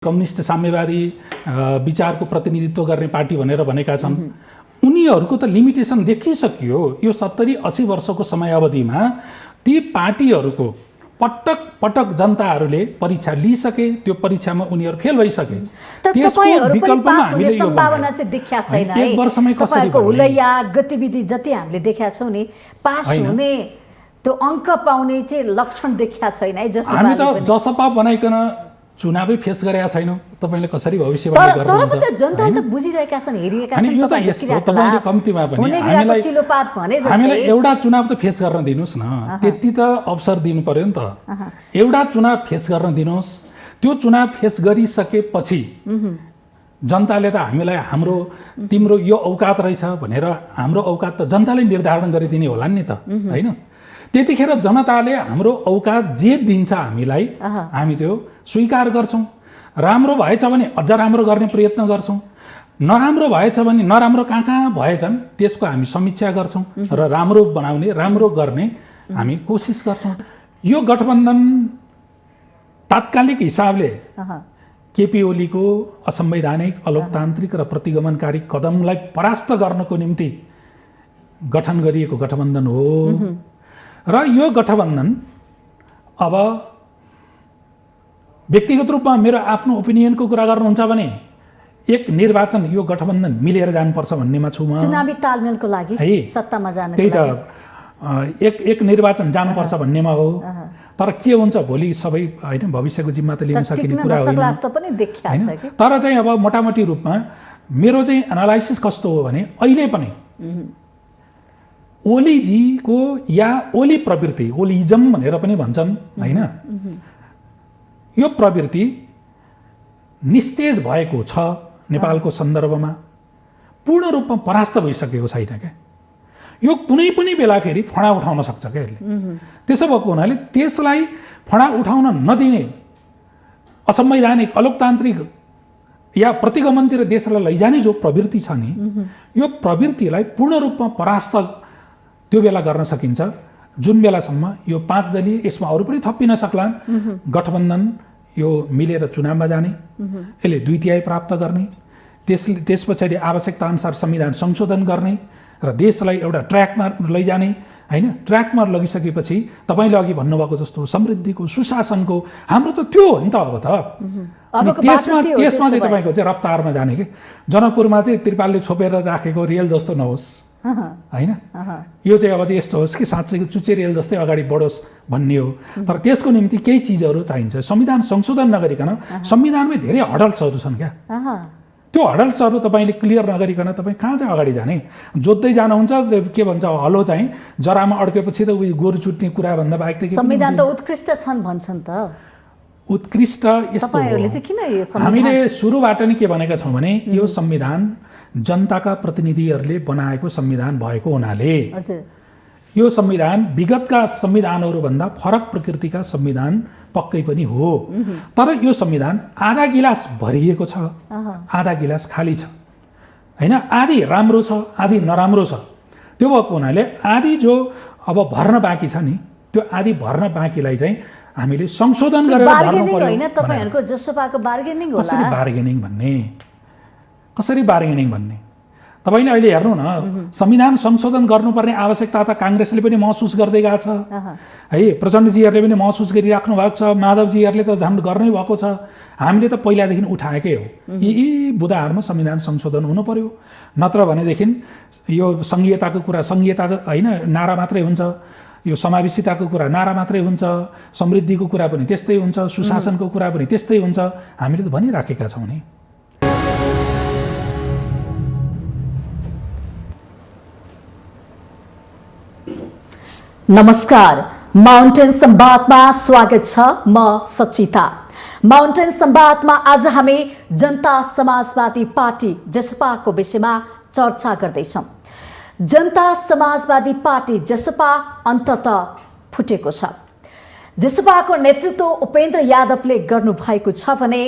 Communist साम्यवादी विचारको प्रतिनिधित्व गर्ने पार्टी भनेर भनेका छन्। उनीहरूको त लिमिटेसन देखिसक्यो। यो 70-80 वर्षको समयावधिमा ती पार्टीहरूको पटक पटक जनताहरूले परीक्षा लिइसके, त्यो परीक्षामा उनीहरू फेल भइसके। त्यसको विकल्पमा हामीले यो सम्भावना चाहिँ देखिया छैन है। एक वर्षमै कसरी हुलैया गतिविधि जति हामीले देख्या छौं नि, पास हुने त्यो अंक पाउने चाहिँ लक्षण देखिया छैन है। हामी त जसपा बनाइकन चुनावै फेस गरेका छैनौं। तपाईले कसरी भविष्यवाणी गर्नुहुन्छ? तर जनताले त बुझिरहेका छन्, हेरिएका छन्। यो त तपाईले कम्तीमा पनि हामीलाई एउटा चुनाव त फेस गर्न दिनुस् न। त्यति त अवसर दिनु पर्यो नि त। एउटा चुनाव फेस गर्न दिनुस्। त्यो चुनाव फेस गरिसकेपछि जनताले त हामीलाई हाम्रो तिम्रो यो औकात रहेछ भनेर हाम्रो औकात त जनताले निर्धारण गरिदिने होला नि त, हैन? त्यतिखेर जनताले हाम्रो औकात जे दिन्छ हामीलाई, हामी त्यो स्वीकार गर्छौं। राम्रो भएछ भने अझ राम्रो गर्ने प्रयत्न गर्छौं। नराम्रो भएछ भने नराम्रो कहाँ भएछन् त्यसको हामी समीक्षा गर्छौं र राम्रो बनाउने, राम्रो गर्ने हामी कोसिस गर्छौं। यो गठबन्धन तात्कालिक हिसाबले केपी ओलीको असंवैधानिक, अलोकतान्त्रिक र प्रतिगमनकारी कदमलाई परास्त गर्नको निम्ति गठन गरिएको गठबन्धन हो। र यो गठबन्धन अब व्यक्तिगत रूपमा मेरो आफ्नो ओपिनियनको कुरा गर्नुहुन्छ भने एक निर्वाचन यो गठबन्धन मिलेर जानुपर्छ भन्नेमा छु म। चुनावी तालमेलको लागि सत्तामा जानको लागि त्यही त एक निर्वाचन जानुपर्छ भन्नेमा हो। तर के हुन्छ भोलि सबै हैन, भविष्यको जिम्मा त लिन सकिने कुरा होइन। तर चाहिँ अब मोटामोटी रूपमा मेरो चाहिँ एनालाइसिस कस्तो हो भने अहिले पनि ओलीजीको या ओली प्रवृत्ति, ओलीजम भनेर पनि भन्छन् हैन, यो प्रवृत्ति निस्तेज भएको छ नेपालको सन्दर्भमा, पूर्ण रूपमा परास्त भइसकेको छैन क्या। यो कुनै पनि बेला फेरि फडा उठाउन सक्छ क्या यसले। त्यसो भएको हुनाले त्यसलाई फडा उठाउन नदिने असंवैधानिक, अलोकतान्त्रिक या प्रतिगमनतिर देशलाई लैजाने जो प्रवृत्ति छ नि, यो प्रवृत्तिलाई पूर्ण रूपमा परास्त त्यो बेला गर्न सकिन्छ जुन बेलासम्म यो 5 दलीय, यसमा अरू पनि थपिन सक्लान्, गठबन्धन यो मिलेर चुनावमा जाने, यसले 2/3 प्राप्त गर्ने, त्यस पछाडि आवश्यकता अनुसार संविधान संशोधन गर्ने र देशलाई एउटा ट्र्याकमा लैजाने हैन। ट्र्याकमा लगिसकेपछि तपाईले अघि भन्नुभएको जस्तो समृद्धिको, सुशासनको हाम्रो त त्यो हो नि त। अब त त्यसमा चाहिँ तपाईको चाहिँ रफ्तारमा जाने के। जनकपुरमा चाहिँ त्रिपालले छोपेर राखेको रेल जस्तो नहोस् हैन। यो चाहिँ अब चाहिँ यस्तो होस् कि साँच्चैको चुच्चे रेल जस्तै अगाडि बढोस् भन्ने हो। तर त्यसको निम्ति केही चिजहरू चाहिन्छ। संविधान संशोधन नगरिकन संविधानमै धेरै हडल्सहरू छन् क्या। त्यो हडल्सहरू तपाईले क्लियर नगरिकन तपाईँ कहाँ चाहिँ अगाडि जाने? जोत्दै जानुहुन्छ, के भन्छ हलो चाहिँ जरामा अड्केपछि त उयो गोरु चुट्ने कुरा भन्दा बाहेक त संविधान त उत्कृष्ट छन् भन्छन् त। उत्कृष्ट यस्तो हामीले सुरुबाट नै के भनेका छौँ भने यो संविधान जनताका प्रतिनिधिहरूले बनाएको संविधान भएको हुनाले यो संविधान विगतका संविधानहरूभन्दा फरक प्रकृतिका संविधान पक्कै पनि हो। तर यो संविधान आधा गिलास भरिएको छ, आधा गिलास खाली छ हैन। आधी राम्रो छ, आधी नराम्रो छ। त्यो भएको हुनाले आधी जो अब भर्न बाँकी छ नि, त्यो आधी भर्न बाँकीलाई चाहिँ हामीले संशोधन गरेर भर्नु पर्यो हैन। तपाईहरुको जसपाको बार्गेनिङ होला। कसरी बार्गेनिङ भन्ने तपाईले अहिले हेर्नु न, संविधान संशोधन गर्नुपर्ने आवश्यकता त कांग्रेसले पनि महसुस गर्दै गएको छ है। प्रचण्डजीहरूले पनि महसुस गरिराख्नु भएको छ, माधवजीहरूले त झन् गर्नै भएको छ। हामीले त पहिलादेखि उठाएकै हो यी बुदाहरुमा संविधान संशोधन हुनु पर्यो। नत्र भनेदेखि यो संघीयताको कुरा संघीयताको हैन नारा मात्रै हुन्छ, यो समावेशिताको कुरा नारा मात्रै हुन्छ, समृद्धिको कुरा पनि त्यस्तै हुन्छ, सुशासनको कुरा पनि त्यस्तै हुन्छ। हामीले त भनिराखेका छौं नि। नमस्कार, माउन्टेन संवादमा स्वागत छ। म सचिता। माउन्टेन संवादमा आज हामी जनता समाजवादी पार्टी जसपाको विषयमा चर्चा गर्दैछौं। जनता समाजवादी पार्टी जसपा अन्ततः फुटेको छ। जसपाको नेतृत्व उपेन्द्र यादवले गर्नु भएको छ भने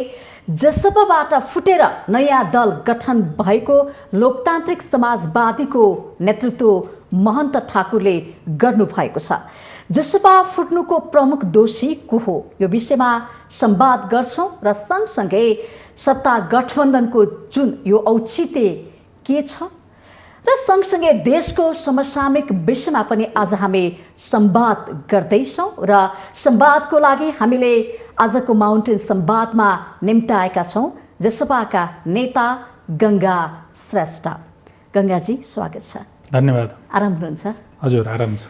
जसपाबाट फुटेर नयाँ दल गठन भएको लोकतान्त्रिक समाजवादीको नेतृत्व महन्त ठाकुरले गर्नु भएको छ। जसपा फुट्नुको प्रमुख दोषी को हो, यो विषयमा संवाद गर्छौं र सँगसँगै सत्ता गठबन्धनको जुन यो औचित्य के छ र सँगसँगै देशको समसामयिक विषयमा पनि आज हामी संवाद गर्दैछौँ र संवादको लागि हामीले आजको माउन्टेन संवादमा निम्ताएका छौँ जसपाका नेता गंगा श्रेष्ठ। गंगाजी स्वागत छ। धन्यवाद। आराम हुनुहुन्छ? हजुर आराम छु।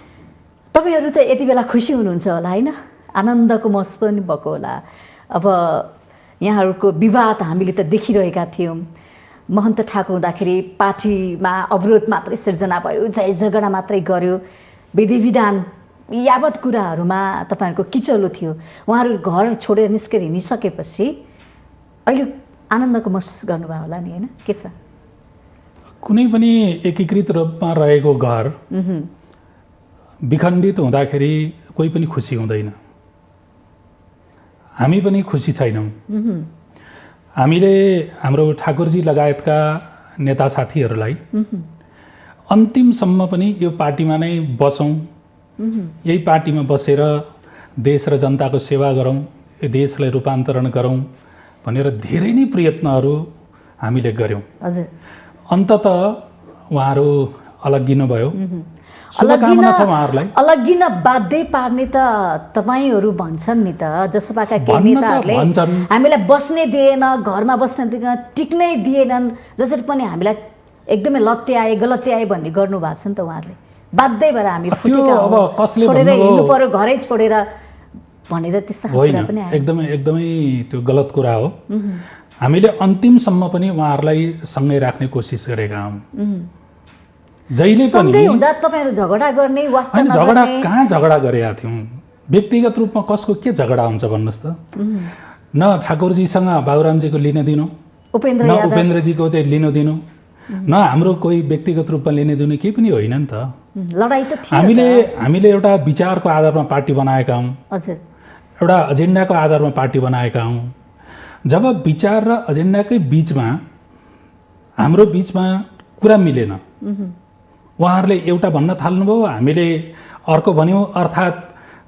तपाईहरु त यति बेला खुसी हुनुहुन्छ होला हैन? आनन्दको महसुस पनि भएको होला। अब यहाँहरुको विवाद हामीले त देखिरहेका थियौं। महन्त ठाकुर हुँदाखेरि पार्टीमा अवरोध मात्रै सिर्जना भयो, जय झगडा मात्रै गर्यो, विधि विधान यावत कुराहरुमा तपाईहरुको किचलो थियो। उहाँहरु घर छोडेर निस्केर हिँडिसकेपछि अहिले आनन्दको महसुस गर्नुभयो होला नि हैन? के छ? कुनै पनि एकीकृत रूपमा रहेको घर विखण्डित हुँदाखेरि कोही पनि खुसी हुँदैन। हामी पनि खुसी छैनौँ। हामीले हाम्रो ठाकुरजी लगायतका नेता साथीहरूलाई अन्तिमसम्म पनि यो पार्टीमा नै बसौँ, यही पार्टीमा बसेर देश र जनताको सेवा गरौँ, यो देशलाई रूपान्तरण गरौँ भनेर धेरै नै प्रयत्नहरू हामीले गऱ्यौँ। हजुर। अन्ततः उहाँहरू अलग्गिनु भयो। शुभकामना छ उहाँहरूलाई। अलग्गिन बाध्य पार्ने त तपाईहरु भन्छन् नि त, जसपाका केही नेताहरूले हामीलाई बस्ने दिएन, घरमा बस्न दिएन, टिक्नै दिएनन्, जसरी पनि हामीलाई एकदमै लत्याए गलत्याए भन्ने गर्नु भएको छ नि त उहाँहरूले। बाध्य भएर हामी फुटेका हौं, छोडेर हिँड्नु पर्यो, घरै छोडेर भनेर त्यस्ता कुरा पनि आयो। एकदमै त्यो गलत कुरा हो। हामीले अन्तिमसम्म पनि उहाँहरूलाई सँगै राख्ने कोसिस गरेका हौं। जहिले पनि सँगै हुँदा तपाईहरु झगडा गर्ने वास्तवमा झगडा कहाँ झगडा गरेका थियौं? व्यक्तिगत रूपमा कसको के झगडा हुन्छ भन्नुस् त? न ठाकुरजीसँग बाबुरामजीको लिन दिनु, न उपेन्द्रजीको चाहिँ लिनु दिनु, न हाम्रो कोही व्यक्तिगत रूपमा लिने दिनु केही पनि होइन नि त। लडाई त थियो। हामीले एउटा विचारको आधारमा पार्टी बनाएका हौं। हजुर। एउटा एजेन्डाको आधारमा पार्टी बनाएका हौं। जब विचार र एजेन्डाकै बीचमा हाम्रो बीचमा कुरा मिलेन, उहाँहरूले एउटा भन्न थाल्नुभयो, हामीले अर्को भन्यौं। अर्थात्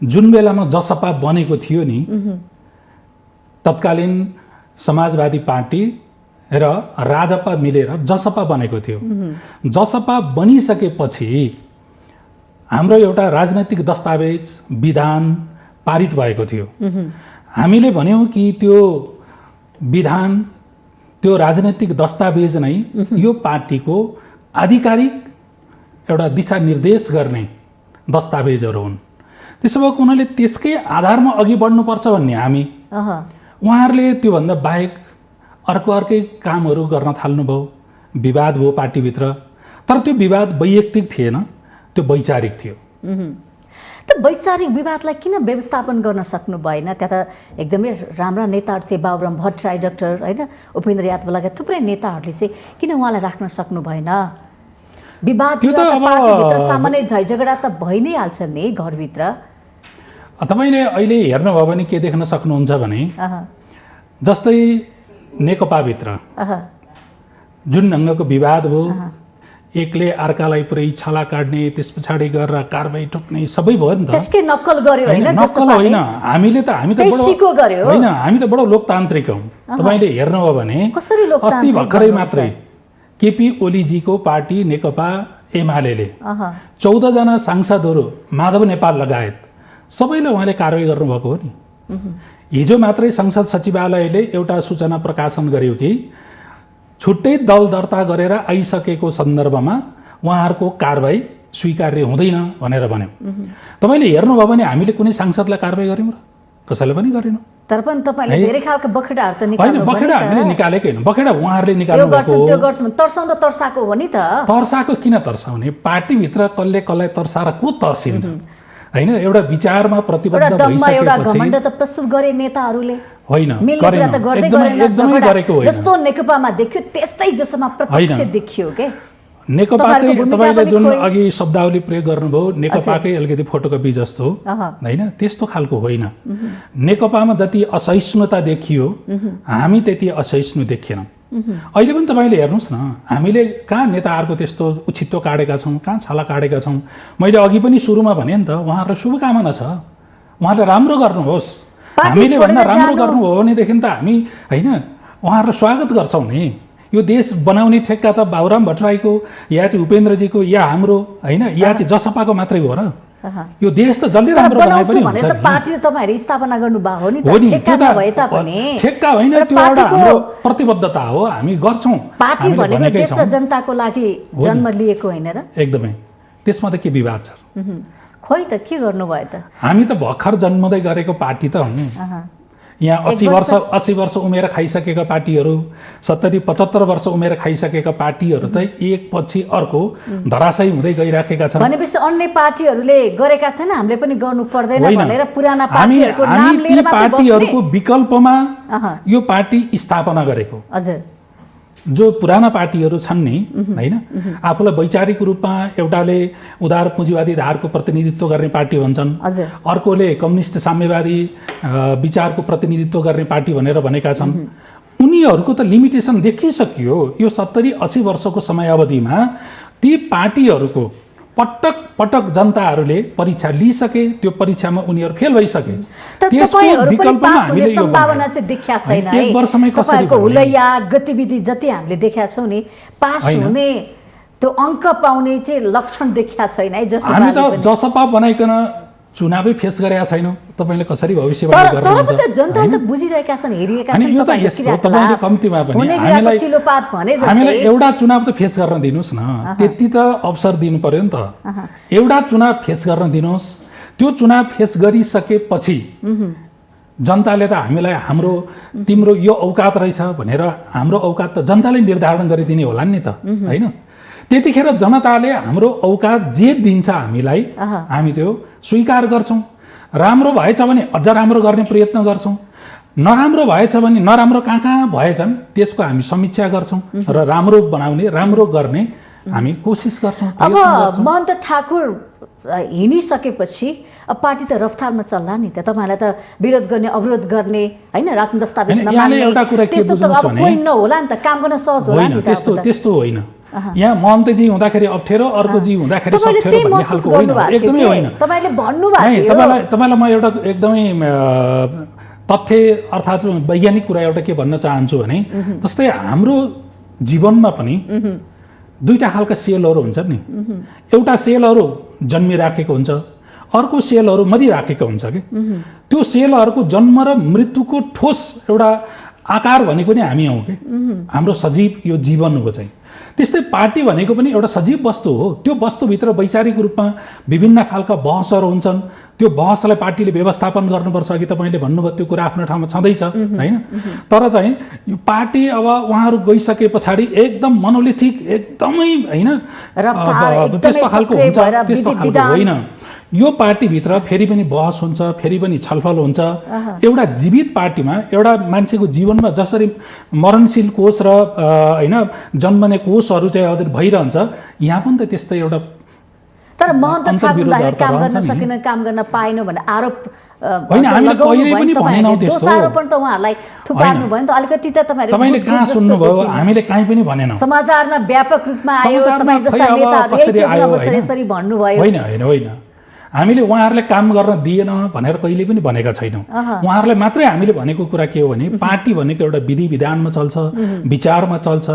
जुन बेलामा जसपा बनेको थियो नि, तत्कालीन समाजवादी पार्टी र राजपा मिलेर जसपा बनेको थियो। जसपा बनिसकेपछि हाम्रो एउटा राजनैतिक दस्तावेज विधान पारित भएको थियो। हामीले भन्यौं कि त्यो विधान, त्यो राजनैतिक दस्तावेज नै यो पार्टीको आधिकारिक एउटा दिशानिर्देश गर्ने दस्तावेजहरू हुन्। त्यसो भएको हुनाले त्यसकै आधारमा अघि बढ्नुपर्छ भन्ने हामी। उहाँहरूले त्योभन्दा बाहेक अर्कै कामहरू गर्न थाल्नुभयो। विवाद भयो पार्टीभित्र, तर त्यो विवाद वैयक्तिक थिएन, त्यो वैचारिक थियो। त वैचारिक विवादलाई किन व्यवस्थापन गर्न सक्नु भएन? त्यहाँ त एकदमै राम्रा नेताहरू थिए, बाबुराम भट्टराई, डाक्टर हैन, उपेन्द्र यादव लगायत थुप्रै नेताहरूले चाहिँ किन उहाँलाई राख्न सक्नु भएन? विवाद पार्टीभित्र सामान्य झैझगडा त भइ नै हाल्छ नि घरभित्र। तपाईले अहिले हेर्नुभयो भने के देख्न सक्नुहुन्छ भने जस्तै नेकपाभित्र जुन ढङ्गको विवाद भयो, एकले अर्कालाई पुरै छला काट्ने, त्यस पछाडि गरेर कारबाही ठोक्ने सबै भयो नि त। त्यसकै नक्कल गर्यो हैन? नक्कल होइन, हामी त बडो लोकतान्त्रिक हौं। तपाईले हेर्नुभयो भने अस्ति भर्खरै मात्रै केपी ओलीजीको पार्टी नेकपा एमाले 14 जना सांसदहरू माधव नेपाल लगायत सबैले उहाँले कारबाही गर्नुभएको हो नि। हिजो मात्रै संसद सचिवालयले एउटा सूचना प्रकाशन गर्यो कि छुट्टै दल दर्ता गरेर आइसकेको सन्दर्भमा उहाँहरूको कारबाही स्वीकार्य हुँदैन भनेर भन्यो। तपाईले हेर्नुभयो भने हामीले कुनै सांसदलाई कारबाही गर्यौं र? कसैले पनि गरेनौं। तर पनि तपाईले धेरै खालको बखेडाहरु त निकाल्नु होइन, बखेडा हामीले निकालेकै हैन, बखेडा उहाँहरूले निकाल्नु भएको हो। त्यो गर्छौं तर्साउँदा तर्साको हो नि त। तर्साको किन तर्साउने? पार्टीभित्र कसलाई तर्साएर को तर्सिन्छ हैन? एउटा विचारमा प्रतिबद्ध भइसकेपछि एउटा घमण्ड त प्रस्तुत गरे नेताहरूले होइन, गरेन, एकदमै गरेको होइन। जस्तो नेकपामा देखियो त्यस्तै जसमा प्रत्यक्ष देखियो के? नेकपाकै तपाईले जुन अघि शब्दावली प्रयोग गर्नुभयो, नेकपाकै अलिकति फोटोकपी जस्तो हैन, त्यस्तो खालको होइन। नेकपामा जति असहिष्णुता देखियो हामी त्यति असहिष्णु देखिएनौं। अहिले पनि तपाईँले हेर्नुहोस् न, हामीले कहाँ नेताहरूको त्यस्तो उछित्तो काटेका छौँ, कहाँ छाला काटेका छौँ। मैले अघि पनि सुरुमा भने नि त, उहाँहरूलाई शुभकामना छ, उहाँहरूले राम्रो गर्नुहोस्। हामीले भन्दा राम्रो गर्नु हो भनेदेखि त हामी होइन उहाँहरूलाई स्वागत गर्छौँ नि। यो देश बनाउने ठेक्का त बाबुराम भट्टराईको या चाहिँ उपेन्द्रजीको या हाम्रो होइन या चाहिँ जसपाको मात्रै हो र? यो देश त जसले राम्रो बनाए पनि हुन्छ नि। पार्टी त तपाईँहरूले स्थापना गर्नुभयो हो नि त, ठेक्का नभए तापनि। ठेक्का होइन, त्यो एउटा हाम्रो प्रतिबद्धता हो, हामी गर्छौँ। पार्टी भनेको देश र जनताको लागि जन्म लिएको होइन र? एकदमै, त्यसमा त के विवाद छ? खोइ त के गर्नुभयो त? हामी त भर्खर जन्मदै गरेको पार्टी त हौँ। यहाँ 80 वर्ष उमेर खाइसकेका पार्टीहरू, 70-75 वर्ष उमेर खाइसकेका पार्टीहरू त एक पछि अर्को धराशयी हुँदै गइराखेका छन्। भनेपछि अन्य पार्टीहरूले गरेका छैन, हामीले पनि गर्नु पर्दैन भनेर पुराना पार्टीहरूको नाम लिएर मात्रै पार्टीहरूको विकल्पमा यो पार्टी स्थापना गरेको। हजुर, जो पुराना पार्टीहरू छन् नि होइन, आफूलाई वैचारिक रूपमा एउटाले उदार पुँजीवादी धारको प्रतिनिधित्व गर्ने पार्टी भन्छन्, अर्कोले कम्युनिस्ट साम्यवादी विचारको प्रतिनिधित्व गर्ने पार्टी भनेर भनेका छन्। उनीहरूको त लिमिटेसन देखिसकियो। यो 70-80 वर्षको समयावधिमा ती पार्टीहरूको पटक पटक जनताहरूले परीक्षा लिइसके, त्यो परीक्षामा उनीहरू फेल भइसके। त्यसको विकल्पमा हामीले यो सम्भावना चाहिँ देखिया छैन है। एक वर्षमै कसरी तपाईको हुलैया गतिविधि जति हामीले देख्या छौँ नि, पास हुने त्यो अङ्क पाउने चाहिँ लक्षण देखिया छैन है। हामी त जसपा बनाइकन चुनावै फेस गरेका छैनौँ। तपाईँले कसरी भविष्यवाणी गर्नुहुन्छ? तर जनताले त बुझिरहेका छन्, हेरिरहेका छन्। यो त तपाईँले कम्तीमा पनि हामीलाई एउटा चुनाव त फेस गर्न दिनुहोस् न, त्यति त अवसर दिनु पर्यो नि त। एउटा चुनाव फेस गर्न दिनुहोस्, त्यो चुनाव फेस गरिसकेपछि जनताले त हामीलाई हाम्रो तिम्रो यो औकात रहेछ भनेर हाम्रो औकात त जनताले निर्धारण गरिदिने होला नि त होइन? त्यतिखेर जनताले हाम्रो औकात जे दिन्छ हामीलाई, हामी त्यो स्वीकार गर्छौँ। राम्रो भएछ भने अझ राम्रो गर्ने प्रयत्न गर्छौँ, नराम्रो भएछ भने नराम्रो कहाँ कहाँ भएछन् त्यसको हामी समीक्षा गर्छौँ र राम्रो बनाउने, राम्रो गर्ने हामी कोसिस गर्छौँ। अब महन्त ठाकुर हिँडिसकेपछि अब पार्टी त रफ्तारमा चल्ला नि त। तपाईँलाई त विरोध गर्ने, अवरोध गर्ने होइन, राजनीति दस्तावेज नमान्ने त्यस्तो त अब कोही नहोला नि त, काम गर्न सहज होला नि त। त्यस्तो होइन। यहाँ महन्तजी हुँदाखेरि अप्ठ्यारो, अर्कोजी हुँदाखेरि सप्ठ्यारो भन्ने खालको होइन, एकदमै होइन। तपाईँले भन्नुभएको तपाईँलाई म एउटा एकदमै तथ्य अर्थात् वैज्ञानिक कुरा एउटा के भन्न चाहन्छु भने, जस्तै हाम्रो जीवनमा पनि दुईटा खालका सेलहरू हुन्छ नि। एउटा सेलहरू जन्मिराखेको हुन्छ, अर्को सेलहरू मरिराखेको हुन्छ कि। त्यो सेलहरूको जन्म र मृत्युको ठोस एउटा आकार भनेको नि हामी हौँ कि। हाम्रो सजीव यो जीवन हो चाहिँ। त्यस्तै पार्टी भनेको पनि एउटा सजीव वस्तु हो। त्यो वस्तुभित्र वैचारिक रूपमा विभिन्न खालका बहसहरू हुन्छन्। त्यो बहसलाई पार्टीले व्यवस्थापन गर्नुपर्छ। कि तपाईँले भन्नुभयो त्यो कुरा आफ्नो ठाउँमा छँदैछ होइन। तर चाहिँ यो पार्टी अब उहाँहरू गइसके पछाडि एकदम मनोलिथिक एकदमै होइन त्यस्तो खालको हुन्छ, त्यस्तो खालको होइन। यो पार्टीभित्र फेरि पनि बहस हुन्छ, फेरि पनि छलफल हुन्छ। एउटा जीवित पार्टीमा एउटा मान्छेको जीवनमा जसरी मरणशील कोष र होइन जन्मने कोषहरू चाहिँ हजुर भइरहन्छ, यहाँ पनि त त्यस्तै एउटा। तर महन्त ठाकुर काम गर्न सकेन, काम गर्न पाएन भन्ने आरोप होइन, हामीले कहिले पनि भनेनौँ त्यस्तो। आरोपण त उहाँहरूलाई थुपार्नु भयो नि त। अलिकति त तपाईँले कहाँ सुन्नुभयो? हामीले कहीँ पनि भनेनौँ। समाचारमा व्यापक रूपमा आयो, तपाईँ जस्ता नेताहरूले यसरी भन्नुभयो। होइन होइन होइन, हामीले उहाँहरूले काम गर्न दिएन भनेर कहिले पनि भनेका छैनौँ। उहाँहरूलाई मात्रै हामीले भनेको कुरा के हो भने, पार्टी भनेको एउटा विधि विधानमा चल्छ, विचारमा चल्छ,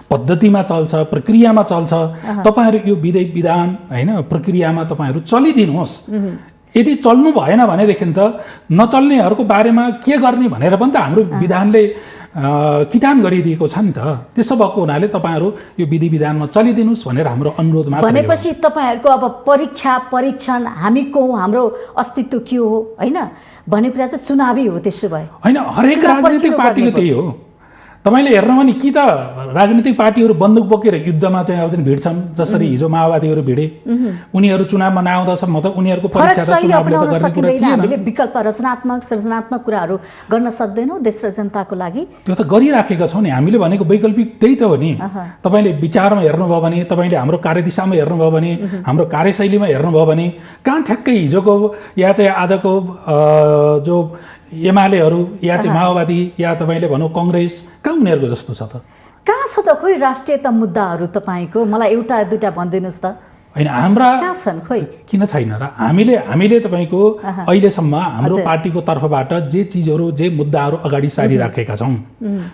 पद्धतिमा चल्छ, प्रक्रियामा चल्छ। तपाईँहरू यो विधि विधान होइन प्रक्रियामा तपाईँहरू चलिदिनुहोस्। यदि चल्नु भएन भनेदेखि त नचल्नेहरूको बारेमा के गर्ने भनेर पनि त हाम्रो विधानले किटान गरिदिएको छ नि त। त्यसो भएको हुनाले तपाईँहरू यो विधि विधानमा चलिदिनुहोस् भनेर हाम्रो अनुरोध मात्र। भनेपछि तपाईँहरूको अब परीक्षा परीक्षण हामी को, हाम्रो अस्तित्व के हो होइन भन्ने कुरा चाहिँ चुनावी हो। त्यसो भए होइन, हरेक राजनीतिक पार्टीको त्यही हो। तपाईँले हेर्नु भने कि त राजनीतिक पार्टीहरू बन्दुक बोकेर युद्धमा चाहिँ अब भिड्छन्, जसरी हिजो माओवादीहरू भिडे। उनीहरू चुनावमा नआउँदासम्म त उनीहरूको परीक्षा हामीले विकल्प रचनात्मक सृजनात्मक कुराहरू गर्न सक्दैनौँ देश र जनताको लागि। त्यो त गरिराखेका छौँ नि हामीले। भनेको वैकल्पिक त्यही त हो नि। तपाईँले विचारमा हेर्नुभयो भने, तपाईँले हाम्रो कार्यदिशामा हेर्नुभयो भने, हाम्रो कार्यशैलीमा हेर्नुभयो भने, कहाँ ठ्याक्कै हिजोको या चाहिँ आजको जो एमालेहरू या चाहिँ माओवादी या तपाईँले भनौँ कङ्ग्रेस, कहाँ उनीहरूको जस्तो छ त? कहाँ छ त खोइ राष्ट्रियता मुद्दाहरू तपाईँको? मलाई एउटा दुईटा भनिदिनुहोस् त। होइन, हाम्रा कहाँ छन् खोइ? किन छैन र? हामीले तपाईँको अहिलेसम्म हाम्रो पार्टीको तर्फबाट जे चिजहरू जे मुद्दाहरू अगाडि सारिराखेका छौँ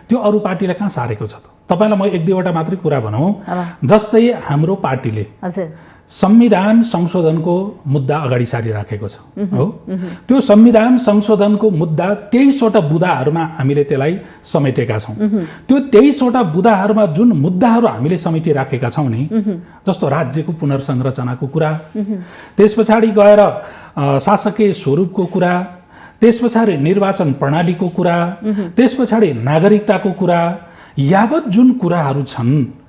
त्यो अरू पार्टीलाई कहाँ सारेको छ त? तपाईँलाई म एक दुईवटा मात्रै कुरा भनौँ। जस्तै हाम्रो पार्टीले संविधान संशोधनको मुद्दा अगाडि सारिराखेको छ हो। त्यो संविधान संशोधनको मुद्दा 23वटा बुँदाहरूमा हामीले त्यसलाई समेटेका छौँ। त्यो 23वटा बुँदाहरूमा जुन मुद्दाहरू हामीले समेटिराखेका छौँ नि, जस्तो राज्यको पुनर्संरचनाको कुरा, त्यस पछाडि गएर शासकीय स्वरूपको कुरा, त्यस पछाडि निर्वाचन प्रणालीको कुरा, त्यस पछाडि नागरिकताको कुरा, यावत जुन कुराहरू छन्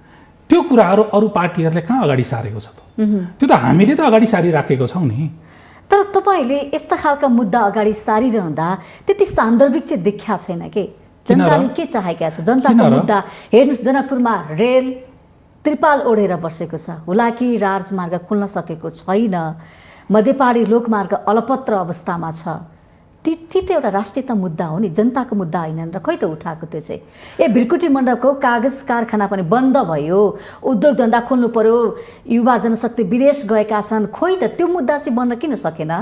त्यो कुराहरू अरू पार्टीहरूले कहाँ अगाडि सारेको छ त? त्यो त हामीले त अगाडि सारिराखेको छौँ नि। तर तपाईँले यस्ता खालका मुद्दा अगाडि सारिरहँदा त्यति सान्दर्भिक चाहिँ देखिया छैन के? जनताले के चाहेका छ? जनताको मुद्दा हेर्नुहोस्, जनकपुरमा रेल त्रिपाल ओढेर बसेको छ, हुलाकी राजमार्ग खुल्न सकेको छैन, मध्यपहाडी लोकमार्ग अलपत्र अवस्थामा छ। ती त एउटा राष्ट्रियता मुद्दा हो नि, जनताको मुद्दा होइन र खै त उठाएको त्यो चाहिँ? भिरकुटी मण्डपको कागज कारखाना पनि बन्द भयो, उद्योग धन्दा खोल्नु पर्यो, युवा जनशक्ति विदेश गएका छन्, खोइ त त्यो मुद्दा चाहिँ बन्न किन सकेन?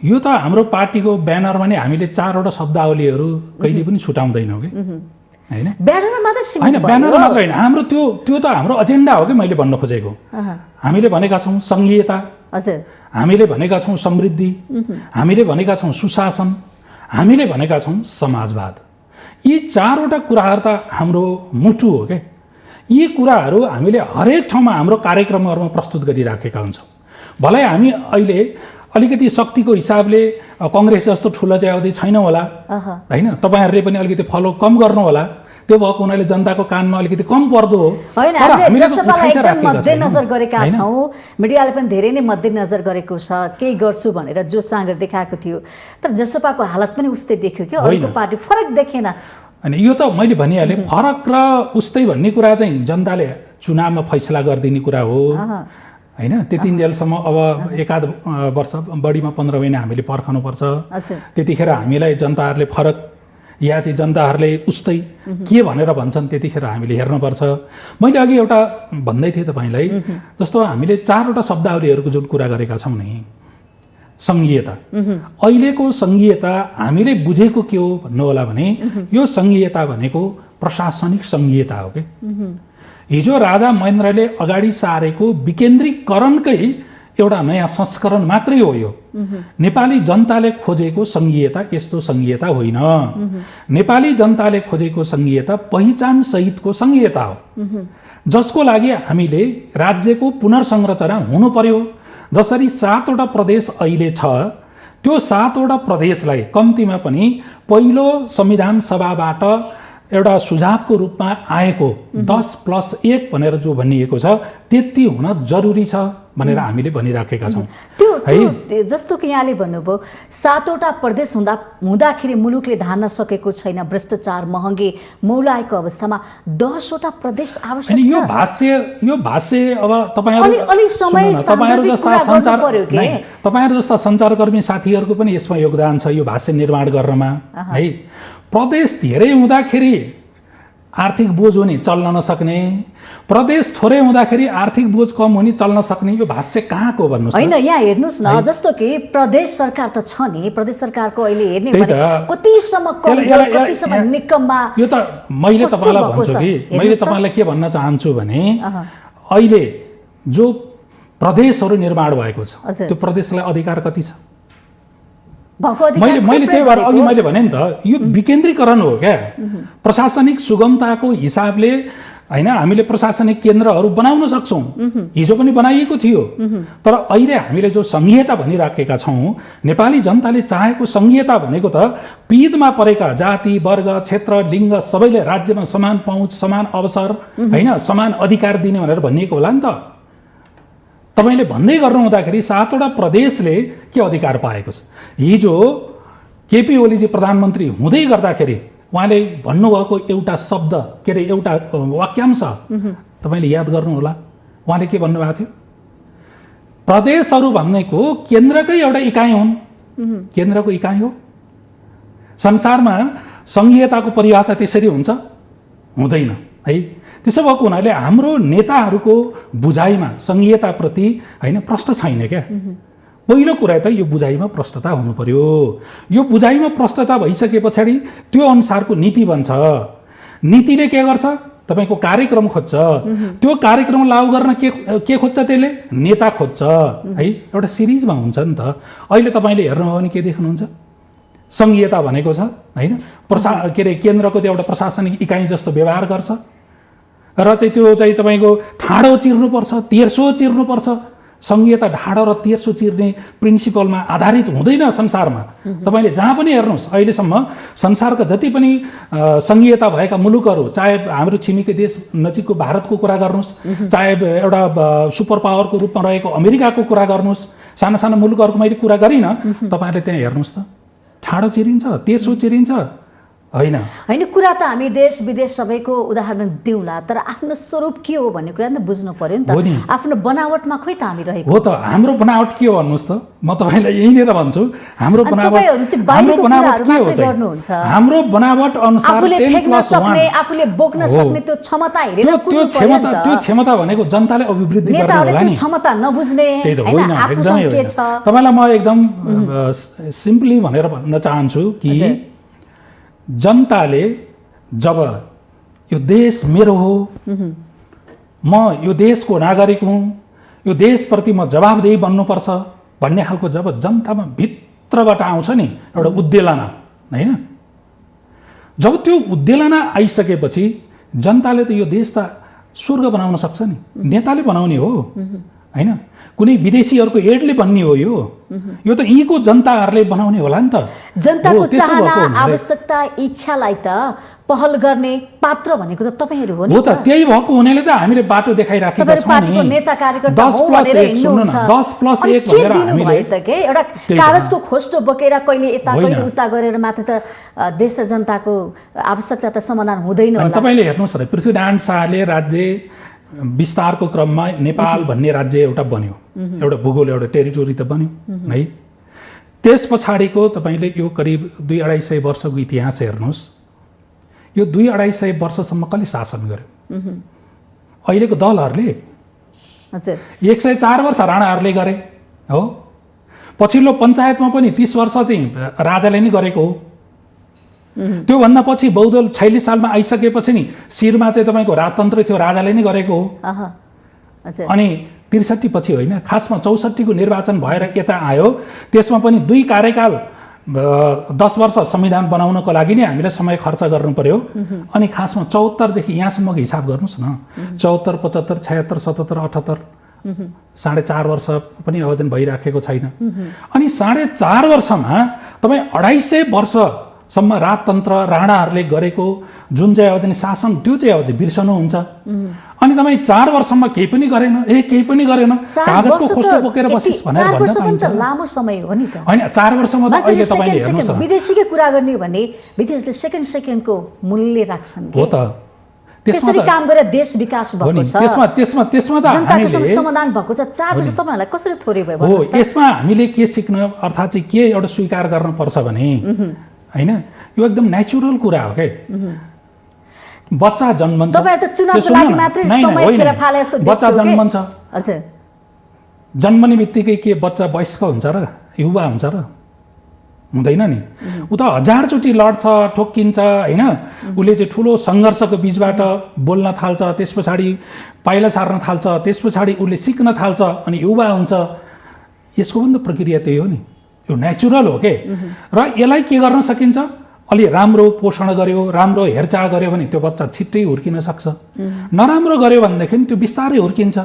यो त हाम्रो पार्टीको ब्यानरमा नै हामीले 4वटा शब्दावलीहरू कहिले पनि छुटाउँदैनौँ कि होइन? ब्यानरमा मात्रै सीमित होइन, ब्यानरमा मात्र होइन, हाम्रो त्यो त हाम्रो एजेन्डा हो कि मैले भन्न खोजेको। हामीले भनेका छौँ संघीयता, हजुर, हामीले भनेका छौँ समृद्धि, हामीले भनेका छौँ सुशासन, हामीले भनेका छौँ समाजवाद। यी 4वटा कुराहरू त हाम्रो मुटु हो क्या। यी कुराहरू हामीले हरेक ठाउँमा हाम्रो कार्यक्रमहरूमा प्रस्तुत गरिराखेका हुन्छौँ। भलै हामी अहिले अलिकति शक्तिको हिसाबले कङ्ग्रेस जस्तो ठुलो चाहिँ अझै छैन होला होइन, तपाईँहरूले पनि अलिकति फलो कम गर्नु होला, त्यो भएको हुनाले जनताको कानमा अलिकति कम पर्दो हो। होइन, हामीले जसपालाई एकदम मध्यनजर गरेका छौँ, मिडियाले पनि धेरै नै मध्यनजर गरेको छ, केही गर्छु भनेर जो चाँगर देखाएको थियो, तर जसपाको हालत पनि उस्तै देख्यो कि अरूको पार्टी फरक देखेन। अनि यो त मैले भनिहालेँ, फरक र उस्तै भन्ने कुरा चाहिँ जनताले चुनावमा फैसला गरिदिने कुरा हो होइन। त्यतिन्जेलसम्म अब एकाध वर्ष बढीमा 15 महिना हामीले पर्खनुपर्छ। त्यतिखेर हामीलाई जनताहरूले फरक या चाहिँ जनताहरूले उस्तै के भनेर भन्छन् त्यतिखेर हामीले हेर्नुपर्छ। मैले अघि एउटा भन्दै थिएँ तपाईँलाई, जस्तो हामीले 4वटा शब्दावलीहरूको जुन कुरा गरेका छौँ नि, संघीयता, अहिलेको संघीयता हामीले बुझेको के हो भन्नु होला भने यो संघीयता भनेको प्रशासनिक संघीयता हो कि। हिजो राजा महेन्द्रले अगाडि सारेको विकेन्द्रीकरणकै एउटा नयाँ संस्करण मात्रै हो यो। नेपाली जनताले खोजेको संघीयता यस्तो संघीयता होइन। नेपाली जनताले खोजेको संघीयता पहिचान सहितको संघीयता हो, जसको लागि हामीले राज्यको पुनर्संरचना हुनु पर्यो। जसरी 7वटा प्रदेश अहिले छ, त्यो 7वटा प्रदेशलाई कम्तीमा पनि पहिलो संविधान सभाबाट एउटा सुझावको रूपमा आएको 10+1 भनेर जो भनिएको छ त्यति हुन जरुरी छ भनेर हामीले भनिराखेका छौँ। त्यो जस्तो कि यहाँले भन्नुभयो 7वटा प्रदेश हुँदाखेरि मुलुकले धान्न सकेको छैन, भ्रष्टाचार, महँगी, मौलाएको अवस्थामा 10वटा प्रदेश आवश्यक छ। यो भाष्य अब तपाईँहरू जस्ता सञ्चारकर्मी साथीहरूको पनि यसमा योगदान छ यो भाष्य निर्माण गर्नमा है। प्रदेश धेरै हुँदाखेरि आर्थिक बोझ हुने, चल्न नसक्ने, प्रदेश थोरै हुँदाखेरि आर्थिक बोझ कम हुने, चल्न सक्ने, यो भाष्य कहाँको भन्नुहोस्? होइन, यहाँ हेर्नुहोस् न, जस्तो कि प्रदेश सरकार त छ नि, प्रदेश सरकारको अहिले हेर्ने भने कतिसम्म कमजोर, कतिसम्म निकममा। यो त मैले तपाईँलाई भन्छु कि मैले तपाईँलाई के भन्न चाहन्छु भने अहिले जो प्रदेशहरू निर्माण भएको छ त्यो प्रदेशलाई अधिकार कति छ? मैले त्यही भएर अघि मैले भने नि त यो विकेन्द्रीकरण हो क्या। प्रशासनिक सुगमताको हिसाबले होइन हामीले प्रशासनिक केन्द्रहरू बनाउन सक्छौँ, हिजो पनि बनाइएको थियो। तर अहिले हामीले जो संघीयता भनिराखेका छौँ, नेपाली जनताले चाहेको संघीयता भनेको त पिँधमा परेका जाति, वर्ग, क्षेत्र, लिङ्ग सबैले राज्यमा समान पहुँच, समान अवसर होइन, समान अधिकार दिने भनेर भनिएको होला नि त। तपाईँले भन्दै गर्नु हुँदाखेरि 7वटा प्रदेशले के अधिकार पाएको छ? हिजो केपी ओलीजी प्रधानमन्त्री हुँदै गर्दाखेरि उहाँले भन्नुभएको एउटा शब्द के अरे एउटा वाक्यांश तपाईँले याद गर्नुहोला। उहाँले के भन्नुभएको थियो? प्रदेशहरू भनेको केन्द्रकै एउटा इकाइ हुन्, केन्द्रको इकाइ हो। संसारमा संघीयताको परिभाषा त्यसरी हुन्छ हुँदैन है। त्यसो भएको हुनाले हाम्रो नेताहरूको बुझाइमा सङ्घीयताप्रति होइन प्रश्न छैन क्या। पहिलो कुरा त यो बुझाइमा प्रष्टता हुनु पर्यो। यो बुझाइमा प्रष्टता भइसके पछाडि त्यो अनुसारको नीति बन्छ। नीतिले के गर्छ? तपाईँको कार्यक्रम खोज्छ। त्यो कार्यक्रम लागू गर्न के खोज्छ? त्यसले नेता खोज्छ है। एउटा सिरिजमा हुन्छ नि त। अहिले तपाईँले हेर्नुभयो भने के देख्नुहुन्छ? सङ्घीयता भनेको छ होइन, के अरे केन्द्रको चाहिँ एउटा प्रशासनिक इकाइ जस्तो व्यवहार गर्छ र चाहिँ त्यो चाहिँ तपाईँको ठाडो चिर्नुपर्छ, तेर्सो चिर्नुपर्छ। सङ्घीयता ढाडो र तेर्सो चिर्ने प्रिन्सिपलमा आधारित हुँदैन संसारमा। तपाईँले जहाँ पनि हेर्नुहोस्, अहिलेसम्म संसारका जति पनि सङ्घीयता भएका मुलुकहरू, चाहे हाम्रो छिमेकी देश नजिकको भारतको कुरा गर्नुहोस्, चाहे एउटा सुपर पावरको रूपमा रहेको अमेरिकाको कुरा गर्नुहोस्, साना साना मुलुकहरूको मैले कुरा गरिनँ, तपाईँहरूले त्यहाँ हेर्नुहोस् त, ठाडो चिरिन्छ, तेर्सो चिरिन्छ होइन। होइन, कुरा त हामी देश विदेश सबैको उदाहरण दिउँला, तर आफ्नो स्वरूप के हो भन्ने कुरा त बुझ्नु पर्यो नि त। आफ्नो बनावटमा खोइ त हामी रहेको हो त। हाम्रो बनावट के हो भन्नुहोस् त? म तपाईँलाई यहीँनिर भन्छु, हाम्रो बनावट के हो चाहिँ? हाम्रो बनावट अनुसार आफूले फेक्न सक्ने, आफूले बोक्न सक्ने त्यो क्षमता हेरेर कुद्नु पर्यो नि त। त्यो क्षमता भनेको जनताले अभिवृद्धि गर्ने होला नि। क्षमता नबुझ्ने होइन, एकदमै होइन। तपाईँलाई म एकदम सिम्पली भनेर भन्न चाहन्छु कि जनताले जब यो देश मेरो हो, म यो देशको नागरिक हुँ, यो देशप्रति म जवाबदेही बन्नुपर्छ भन्ने खालको जब जनतामा भित्रबाट आउँछ नि एउटा उद्वेलना होइन, जब त्यो उद्वेलना आइसकेपछि जनताले त यो देश त स्वर्ग बनाउन सक्छ नि। नेताले बनाउने हो होइन, कुनै विदेशीहरूको एडले बन्ने हो यो त यीको जनताहरूले बनाउने होला नि त। जनताको चाहना, आवश्यकता, इच्छालाई त पहल गर्ने पात्र भनेको त तपाईँहरू हो नि। हो त, त्यही भएको हुनाले त हामीले बाटो देखाइराखेका छौँ नि। 10+1 भनेर हामीले त के एउटा कागजको खोस्टो बोकेर कहिले यता कहिले उता गरेर मात्र त देश र जनताको आवश्यकता त समाधान हुँदैन होला। तपाईँले हेर्नुहोस् न, पृथ्वीनारायण शाहले राज्य विस्तारको क्रममा नेपाल भन्ने राज्य एउटा बन्यो, एउटा भूगोल, एउटा टेरिटोरी त बन्यो है। त्यस पछाडिको तपाईँले यो करिब 200-250 वर्षको इतिहास हेर्नुहोस्। यो 200-250 वर्षसम्म कसले शासन गर्यो? अहिलेको दलहरूले। 104 वर्ष राणाहरूले गरे हो। पछिल्लो पञ्चायतमा पनि 30 वर्ष चाहिँ राजाले नै गरेको हो। त्योभन्दा पछि बहुदल 46 सालमा आइसकेपछि नि शिरमा चाहिँ तपाईँको राजतन्त्र थियो, राजाले नै गरेको हो। अनि 63 पछि होइन, खासमा 64 को निर्वाचन भएर यता आयो। त्यसमा पनि 2 कार्यकाल 10 वर्ष संविधान बनाउनको लागि नै हामीले समय खर्च गर्नु पर्यो। अनि खासमा 74 देखि यहाँसम्मको हिसाब गर्नुहोस् न, 74, 75, 76, 77, 78, 4.5 वर्ष पनि अवधि भइराखेको छैन। अनि 4.5 वर्षमा तपाईँ 250 वर्षसम्म राजतन्त्र राणाहरूले गरेको जुन चाहिँ अब शासन, त्यो चाहिँ अब बिर्सनुहुन्छ। अनि तपाईँ 4 वर्षमा केही पनि गरेन, केही पनि गरेन, कागजको खोस्टो बोकेर बसिस् भनेर भन्न पाइन्छ। लामो समय हो नि त हैन। 4 वर्षमा त अहिले तपाईले हेर्नुस्, विदेशीकै कुरा गर्ने हो भने विदेशले सेकेन्डको मूल्य राख्छन् के हो त। त्यसरी काम गरेर देश विकास भएको छ। त्यसमा त हामीले समाधान भएको छ। 4 वर्ष तपाईहरुलाई कसरी थोरै भयो भन्नुस् त। यसमा हामीले के सिक्न अर्थात चाहिँ के एउटा स्वीकार गर्न पर्छ भने हैन, यो एकदम नेचुरल कुरा हो के। बच्चा जन्मन्छ, तपाईहरु त चुनावको लागि मात्रै समय खेर फाले जस्तो देख्छु। बच्चा जन्मन्छ, हजुर, जन्मने बित्तिकै के बच्चा वयस्क हुन्छ र युवा हुन्छ र? हुँदैन नि। उ त 1000 चोटि लड्छ, ठोक्किन्छ हैन। उले चाहिँ ठुलो सङ्घर्षको बीचबाट बोल्न थाल्छ, त्यसपछि पाइला सार्न थाल्छ, त्यसपछि उले सिक्न थाल्छ अनि युवा हुन्छ। यसको पनि प्रक्रिया त्यही हो नि, यो नेचुरल हो के। र यसलाई के गर्न सकिन्छ, अलि राम्रो पोषण गर्यो, राम्रो हेरचाह गर्यो भने त्यो बच्चा छिट्टै हुर्किन सक्छ। नराम्रो गर्यो भनेदेखि त्यो बिस्तारै हुर्किन्छ।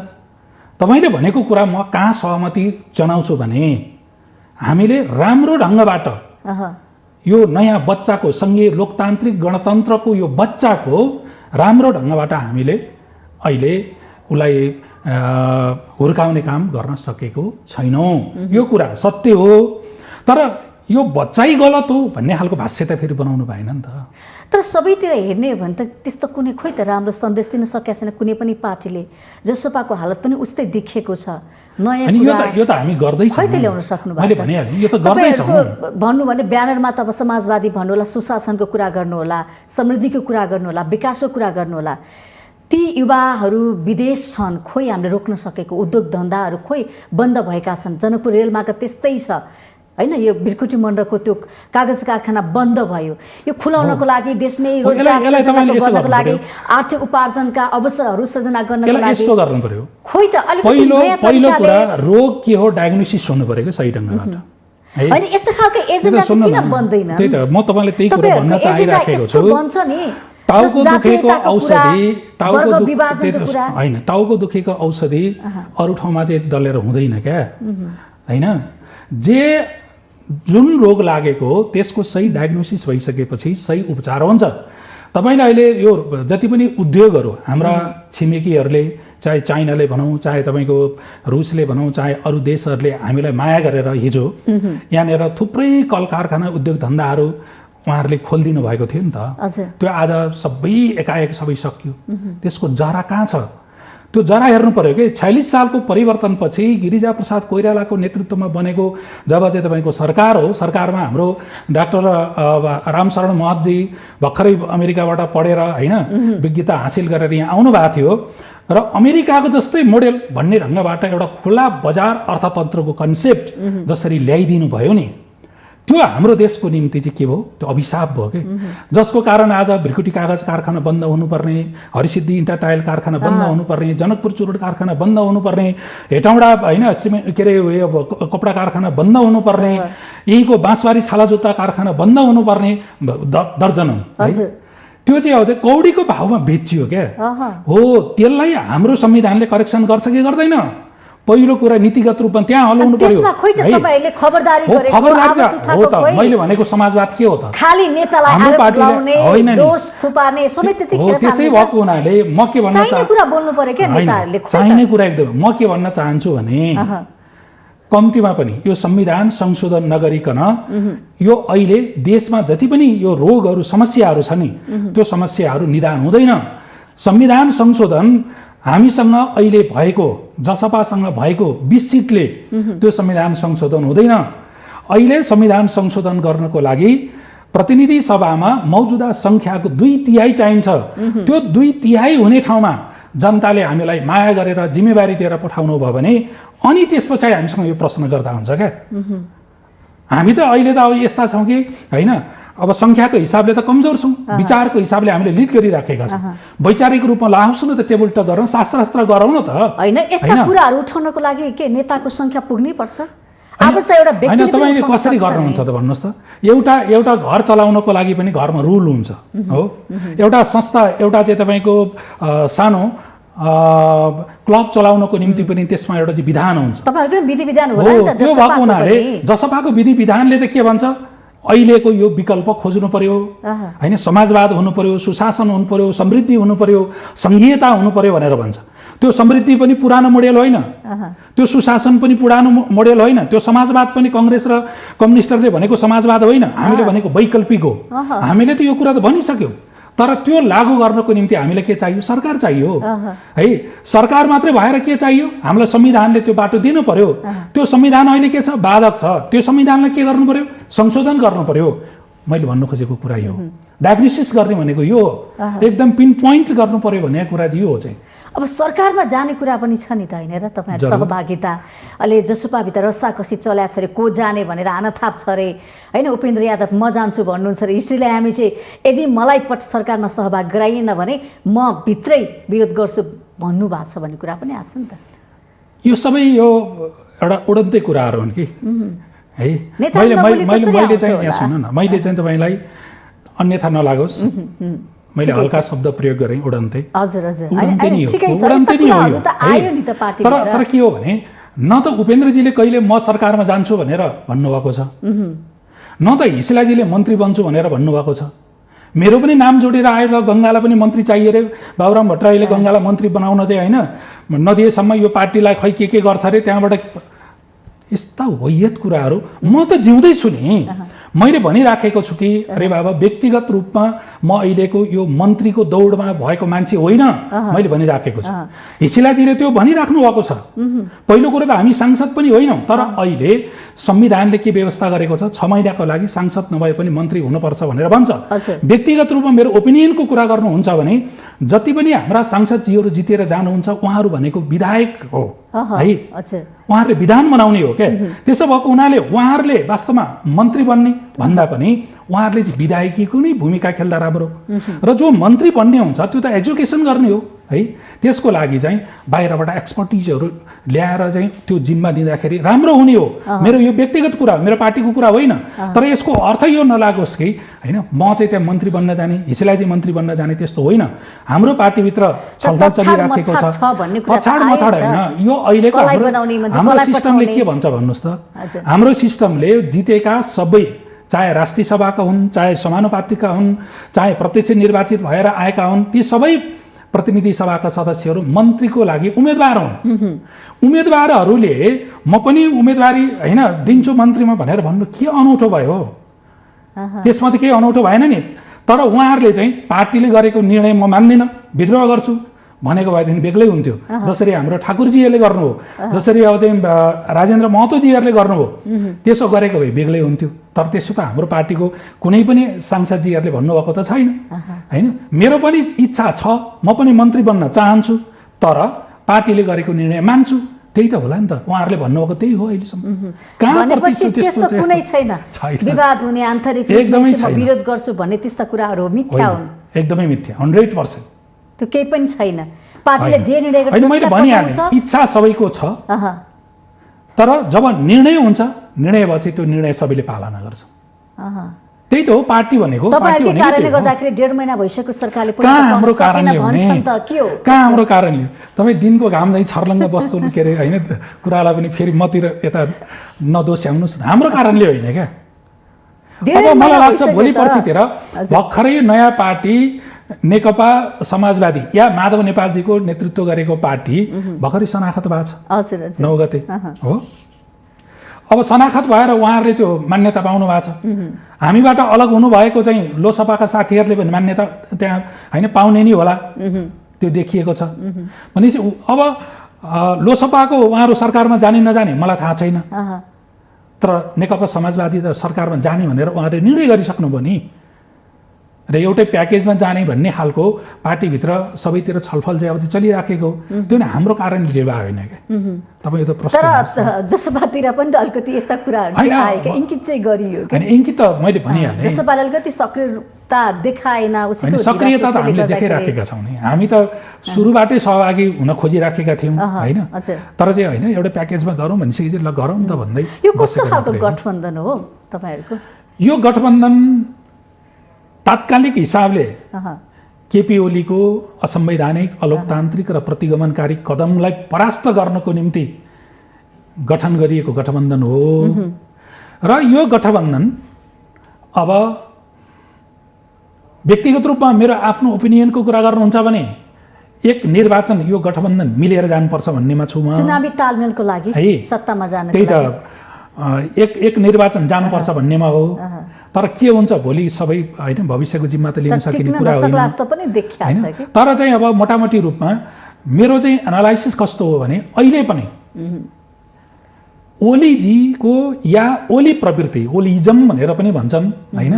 तपाईले भनेको कुरा म कहाँ सहमति जनाउँछु भने हामीले राम्रो ढङ्गबाट यो नयाँ बच्चाको सङ्घीय लोकतान्त्रिक गणतन्त्रको यो बच्चाको राम्रो ढङ्गबाट हामीले अहिले उसलाई हुर्काउने काम गर्न सकेको छैनौँ। यो कुरा सत्य हो। तर यो बच्चै गलत हो भन्ने खालको भाष्य त फेरि बनाउनु भएन नि त। तर सबैतिर हेर्ने हो भने त त्यस्तो कुनै खोइ त राम्रो सन्देश दिन सकेको छैन कुनै पनि पार्टीले। जसपाको हालत पनि उस्तै देखिएको छ। नयाँ अनि यो त हामी गर्दैछौँ। खै त ल्याउन सक्नु मैले भनिहालेँ यो त गर्दैछौँ। भन्नु भने ब्यानरमा त अब समाजवादी भन्नु होला, सुशासनको कुरा गर्नु होला, समृद्धिको कुरा गर्नु होला, विकासको कुरा गर्नु होला। ती युवाहरू विदेश छन्, खोइ हामीले रोक्न सकेको उद्योग धन्दाहरू खोइ बन्द भएका छन्। जनकपुर रेलमार्ग त्यस्तै छ हैन। यो बिरकुटी मण्डलको त्यो कागज कारखाना बन्द भयो। यो खुलाउनको लागि देशमै रोजगार सृजना गर्नको लागि आर्थिक उपार्जनका अवसरहरू सृजना गर्नको लागि यस्तो गर्नु पर्यो। खोइ त अलिकति पहिलो कुरा रोग के हो डायग्नोसिस हुनु पर्यो के सही ढङ्गबाट हैन। यस्तो खालको एजेन्डा चाहिँ किन बन्दैन? त्यही त म तपाईलाई त्यही कुरा भन्न चाहिराखेको छु। बन्छ नि टाउको दुखेको औषधि हैन, टाउको दुखेको औषधि अरू ठाउँमा चाहिँ दलेर हुँदैन क्या हैन। जुन रोग लागेको हो त्यसको सही डायग्नोसिस भइसकेपछि सही उपचार हुन्छ। तपाईले अहिले यो जति पनि उद्योगहरू हाम्रा छिमेकीहरूले चाहे चाइनाले भनौँ, चाहे तपाईँको रुसले भनौँ, चाहे अरू देशहरूले हामीलाई माया गरेर हिजो यहाँनिर थुप्रै कल कारखाना उद्योग धन्दाहरू उहाँहरूले खोलिदिनु भएको थियो नि त। त्यो आज सबै एकाएक सबै सकियो। त्यसको जरा कहाँ छ? त्यो जरा हेर्नु पर्यो कि 46 सालको परिवर्तनपछि गिरिजाप्रसाद कोइरालाको नेतृत्वमा बनेको जब चाहिँ तपाईँको सरकार हो, सरकारमा हाम्रो डाक्टर रामशरण महतजी भर्खरै अमेरिकाबाट पढेर होइन विज्ञता हासिल गरेर यहाँ आउनु भएको थियो र अमेरिकाको जस्तै मोडेल भन्ने ढङ्गबाट एउटा खुला बजार अर्थतन्त्रको कन्सेप्ट जसरी ल्याइदिनु भयो नि, त्यो हाम्रो देशको निम्ति चाहिँ के भयो? त्यो अभिशाप भयो कि जसको कारण आज भ्रिकुटी कागज कारखाना बन्द हुनुपर्ने, हरिसिद्धि इन्टा टाइल कारखाना बन्द हुनुपर्ने, जनकपुर चुरोट कारखाना बन्द हुनुपर्ने, हेटौँडा होइन के अरे कपडा कारखाना बन्द हुनुपर्ने, यहीँको बाँसबारी छालाजुत्ता कारखाना बन्द हुनुपर्ने दर्जनौँ। त्यो चाहिँ अब कौडीको भावमा बेचियो क्या हो। त्यसलाई हाम्रो संविधानले करेक्सन गर्छ कि गर्दैन? पहिलो कुरा नीतिगत रूपमा त्यहाँ हलाउनु पर्यो। खबरदारी हो त। मैले भनेको समाजवाद के हो त? खाली नेतालाई आरोप लगाउने, दोष थुपार्ने सबै त्यतिखेर त्यसै भएको हुनाले म के भन्न चाहिने कुरा बोल्नु पर्यो के नेताहरूले? चाहिने कुरा एकदम। म के भन्न चाहन्छु भने कम्तीमा पनि यो संविधान संशोधन नगरिकन यो अहिले देशमा जति पनि यो रोगहरू समस्याहरू छ नि त्यो समस्याहरू निदान हुँदैन। संविधान संशोधन हामीसँग अहिले भएको जसपासँग भएको 20 सिटले त्यो संविधान संशोधन हुँदैन। अहिले संविधान संशोधन गर्नको लागि प्रतिनिधि सभामा मौजुदा संख्याको 2/3 चाहिन्छ। त्यो 2/3 हुने ठाउँमा जनताले हामीलाई माया गरेर जिम्मेवारी दिएर पठाउनु भयो भने अनि त्यस पछाडि हामीसँग यो प्रश्न गर्दा हुन्छ क्या। हामी त अहिले त अब यस्ता छौँ कि होइन, अब संख्याको हिसाबले त कमजोर छौँ, विचारको हिसाबले हामीले लिड गरिराखेका छौँ। वैचारिक रूपमा लाहोस् न त, टेबल टक गरौँ, शास्त्र गरौँ न त। होइन यस्ता कुराहरू उठाउनको लागि के नेताको संख्या पुग्नै पर्छ? अब त एउटा होइन, तपाईँले कसरी गर्नुहुन्छ त भन्नुहोस् त? एउटा घर चलाउनको लागि पनि घरमा रुल हुन्छ हो। एउटा संस्था, एउटा चाहिँ तपाईँको सानो क्लब चलाउनको निम्ति पनि त्यसमा एउटा चाहिँ विधान हुन्छ। तपाईँहरूको विधि विधान होला नि त। त्यो भएको हुनाले जसपाको विधि विधानले त के भन्छ? अहिलेको यो विकल्प खोज्नु पर्यो होइन, समाजवाद हुनु पर्यो, सुशासन हुनु पर्यो, समृद्धि हुनु पर्यो, सङ्घीयता हुनु पर्यो भनेर भन्छ। त्यो समृद्धि पनि पुरानो मोडेल होइन, त्यो सुशासन पनि पुरानो मोडेल होइन, त्यो समाजवाद पनि कङ्ग्रेस र कम्युनिस्टहरूले भनेको समाजवाद होइन, हामीले भनेको वैकल्पिक हो। हामीले त यो कुरा त भनिसक्यौँ। तर त्यो लागू गर्नको निम्ति हामीलाई के चाहियो? सरकार चाहियो है। सरकार मात्रै भएर के चाहियो? हामीलाई संविधानले त्यो बाटो दिनु पर्यो। त्यो संविधान अहिले के छ? बाधक छ। त्यो संविधानलाई के गर्नु पर्यो? संशोधन गर्नु पर्यो। मैले भन्नु खोजेको कुरा यो हो। डायग्नोसिस गर्ने भनेको यो हो, एकदम पिन पोइन्ट गर्नु पर्यो भन्ने कुरा चाहिँ यो हो चाहिँ। अब सरकारमा जाने कुरा पनि छ नि त होइन र? तपाईँहरू सहभागिता अहिले जसपाभित्र रस्साकसी चल्या छ अरे, को जाने भनेर हानथाप छ अरे होइन। उपेन्द्र यादव म जान्छु भन्नुहुन्छ अरे, यसैले हामी चाहिँ यदि मलाई सरकारमा सहभाग गराइएन भने म भित्रै विरोध गर्छु भन्नुभएको छ भन्ने कुरा पनि आएको छ नि त। यो सबै यो एउटा उडन्ते कुराहरू हुन् कि है। मैले चाहिँ यहाँ सुन्नु न, मैले चाहिँ तपाईँलाई अन्यथा नलागोस्, मैले हल्का शब्द प्रयोग गरेँ, उडन्ते। हजुर हजुर, उडन्ते नि हो। तर के हो भने न त उपेन्द्रजीले कहिले म सरकारमा जान्छु भनेर भन्नुभएको छ, न त हिस्लाजीले मन्त्री बन्छु भनेर भन्नुभएको छ। मेरो पनि नाम जोडेर आएर गङ्गालाई पनि मन्त्री चाहिए अरे, बाबुराम भट्टराईले गङ्गालाई मन्त्री बनाउन चाहिँ होइन नदिएसम्म यो पार्टीलाई खै के गर्छ अरे, त्यहाँबाट यस्ता वैयत कुराहरू म त जिउँदैछु नि। मैले भनिराखेको छु कि अरे बाबा व्यक्तिगत रूपमा म अहिलेको यो मन्त्रीको दौडमा भएको मान्छे होइन मैले भनिराखेको छु। हिसिलाजीले त्यो भनिराख्नु भएको छ। पहिलो कुरो त हामी सांसद पनि होइनौँ, तर अहिले संविधानले के व्यवस्था गरेको छ 6 महिनाको लागि सांसद नभए पनि मन्त्री हुनुपर्छ भनेर भन्छ। व्यक्तिगत रूपमा मेरो ओपिनियनको कुरा गर्नुहुन्छ भने जति पनि हाम्रा सांसदजीहरू जितेर जानुहुन्छ उहाँहरू भनेको विधायक हो है, उहाँहरूले विधान बनाउने हो क्या। त्यसो भएको हुनाले उहाँहरूले वास्तवमा मन्त्री बन्ने भन्दा पनि उहाँहरूले चाहिँ विधायकीको नै भूमिका खेल्दा राम्रो। र जो मन्त्री बन्ने हुन्छ त्यो त एजुकेसन गर्ने हो है, त्यसको लागि चाहिँ बाहिरबाट एक्सपर्टिजहरू ल्याएर चाहिँ त्यो जिम्मा दिँदाखेरि राम्रो हुने हो। मेरो यो व्यक्तिगत कुरा हो, मेरो पार्टीको कुरा होइन। तर यसको अर्थ यो नलागोस् कि होइन म चाहिँ त्यहाँ मन्त्री बन्न जाने, हिसिलाई चाहिँ मन्त्री बन्न जाने, त्यस्तो होइन। हाम्रो पार्टीभित्र छलफल चलिराखेको छ। अछाड मछाड होइन, यो अहिलेको हाम्रो सिस्टमले के भन्छ भन्नुहोस् त। हाम्रो सिस्टमले जितेका सबै चाहे राष्ट्रिय सभाका हुन्, चाहे समानुपातिका हुन्, चाहे प्रत्यक्ष निर्वाचित भएर आएका हुन्, ती सबै प्रतिनिधि सभाका सदस्यहरू मन्त्रीको लागि उम्मेदवार हुन्। उम्मेदवारहरूले म पनि उम्मेदवारी होइन दिन्छु मन्त्रीमा भनेर भन्नु के अनौठो भयो? त्यसमा त केही अनौठो भएन नि। तर उहाँहरूले चाहिँ पार्टीले गरेको निर्णय म मान्दिनँ, विद्रोह गर्छु भनेको भएदेखि बेग्लै हुन्थ्यो। जसरी हाम्रो ठाकुरजीहरूले गर्नुभयो, जसरी अब चाहिँ राजेन्द्र महतोजीहरूले गर्नुभयो, त्यसो गरेको भए बेग्लै हुन्थ्यो। तर त्यसो त हाम्रो पार्टीको कुनै पनि सांसदजीहरूले भन्नुभएको त छैन होइन। मेरो पनि इच्छा छ, म पनि मन्त्री बन्न चाहन्छु, तर पार्टीले गरेको निर्णय मान्छु, त्यही त होला नि त। उहाँहरूले भन्नुभएको त्यही हो अहिलेसम्म। त्यस्तो कुनै छैन विवाद हुने आन्तरिक विरोध गर्छु भन्ने त्यस्ता कुराहरू मिथ्या हुन्, एकदमै मिथ्या, 100%। त्यो केही पनि छैन। पार्टीले जे निर्णय गर्छ मैले भनिहालेँ इच्छा सबैको छ, तर जब निर्णय हुन्छ निर्णय भएपछि त्यो निर्णय सबैले पालना गर्छ। त्यही त हो पार्टी भनेको। तपाईहरुको कारणले गर्दाखेरि 1.5 महिना भइसक्यो सरकारले पनि हाम्रो कारणले भन्छन् त के हो? कहाँ हाम्रो कारणले? तपाई दिनको घाम चाहिँ छर्लङ्ग बस्नु के अरे हैन कुरालाई पनि फेरि मतिर यता नदोस्याउनुस्, हाम्रो कारणले होइन क्या। अब मलाई लाग्छ भोलि पर्सितिर भर्खरै नयाँ पार्टी नेकपा समाजवादी या माधव नेपालजीको नेतृत्व गरेको पार्टी भर्खरै शनाखत भएको छ। हजुर हजुर 9 गते हो। अब शनाखत भएर उहाँहरूले त्यो मान्यता पाउनु भएको छ। हामीबाट अलग हुनुभएको चाहिँ लोसपाका साथीहरूले पनि मान्यता त्यहाँ हैन पाउने नै होला, त्यो देखिएको छ। भनेपछि अब लोसपाको उहाँहरू सरकारमा जाने नजाने मलाई थाहा छैन, तर नेकपा समाजवादी त सरकारमा जाने भनेर उहाँहरूले निर्णय गरिसक्नुभयो नि। र एउटै प्याकेजमा जाने भन्ने खालको पार्टीभित्र सबैतिर छलफल चाहिँ अब चलिराखेको, त्यो नै हाम्रो कारणले भयो होइन क्या। तपाईँ त प्रश्न तर जसपातिर पनि त अलिकति यस्ता कुराहरू चाहिँ आए क्या, इङ्कित चाहिँ गरियो क्या। इङ्कित त मैले भनिहालेँ, जसपाले अलिकति सक्रियता देखाएन, उसको सक्रियता त हामीले देखाइराखेका छौँ नि। हामी त सुरुबाटै सहभागी हुन खोजिराखेका थियौँ होइन, तर चाहिँ होइन एउटा प्याकेजमा गरौँ भनिसकेपछि ल गरौँ त भन्दै। यो कस्तो खालको गठबन्धन हो तपाईँहरूको? यो गठबन्धन तात्कालिक हिसाबले केपी ओलीको असंवैधानिक, अलोकतान्त्रिक र प्रतिगमनकारी कदमलाई परास्त गर्नको निम्ति गठन गरिएको गठबन्धन हो। र यो गठबन्धन अब व्यक्तिगत रूपमा मेरो आफ्नो ओपिनियनको कुरा गर्नुहुन्छ भने एक निर्वाचन यो गठबन्धन मिलेर जानुपर्छ भन्नेमा छु म। चुनावी तालमेलको लागि सत्तामा जानको लागि त्यही त एक निर्वाचन जानुपर्छ भन्नेमा हो। तर के हुन्छ भोलि सबै हैन भविष्यको जिम्मा त लिन सकिने कुरा होइन। तर चाहिँ अब मोटामोटी रूपमा मेरो चाहिँ एनालाइसिस कस्तो हो भने अहिले पनि ओलीजीको या ओली प्रवृत्ति, ओलीइजम भनेर पनि भन्छन् हैन,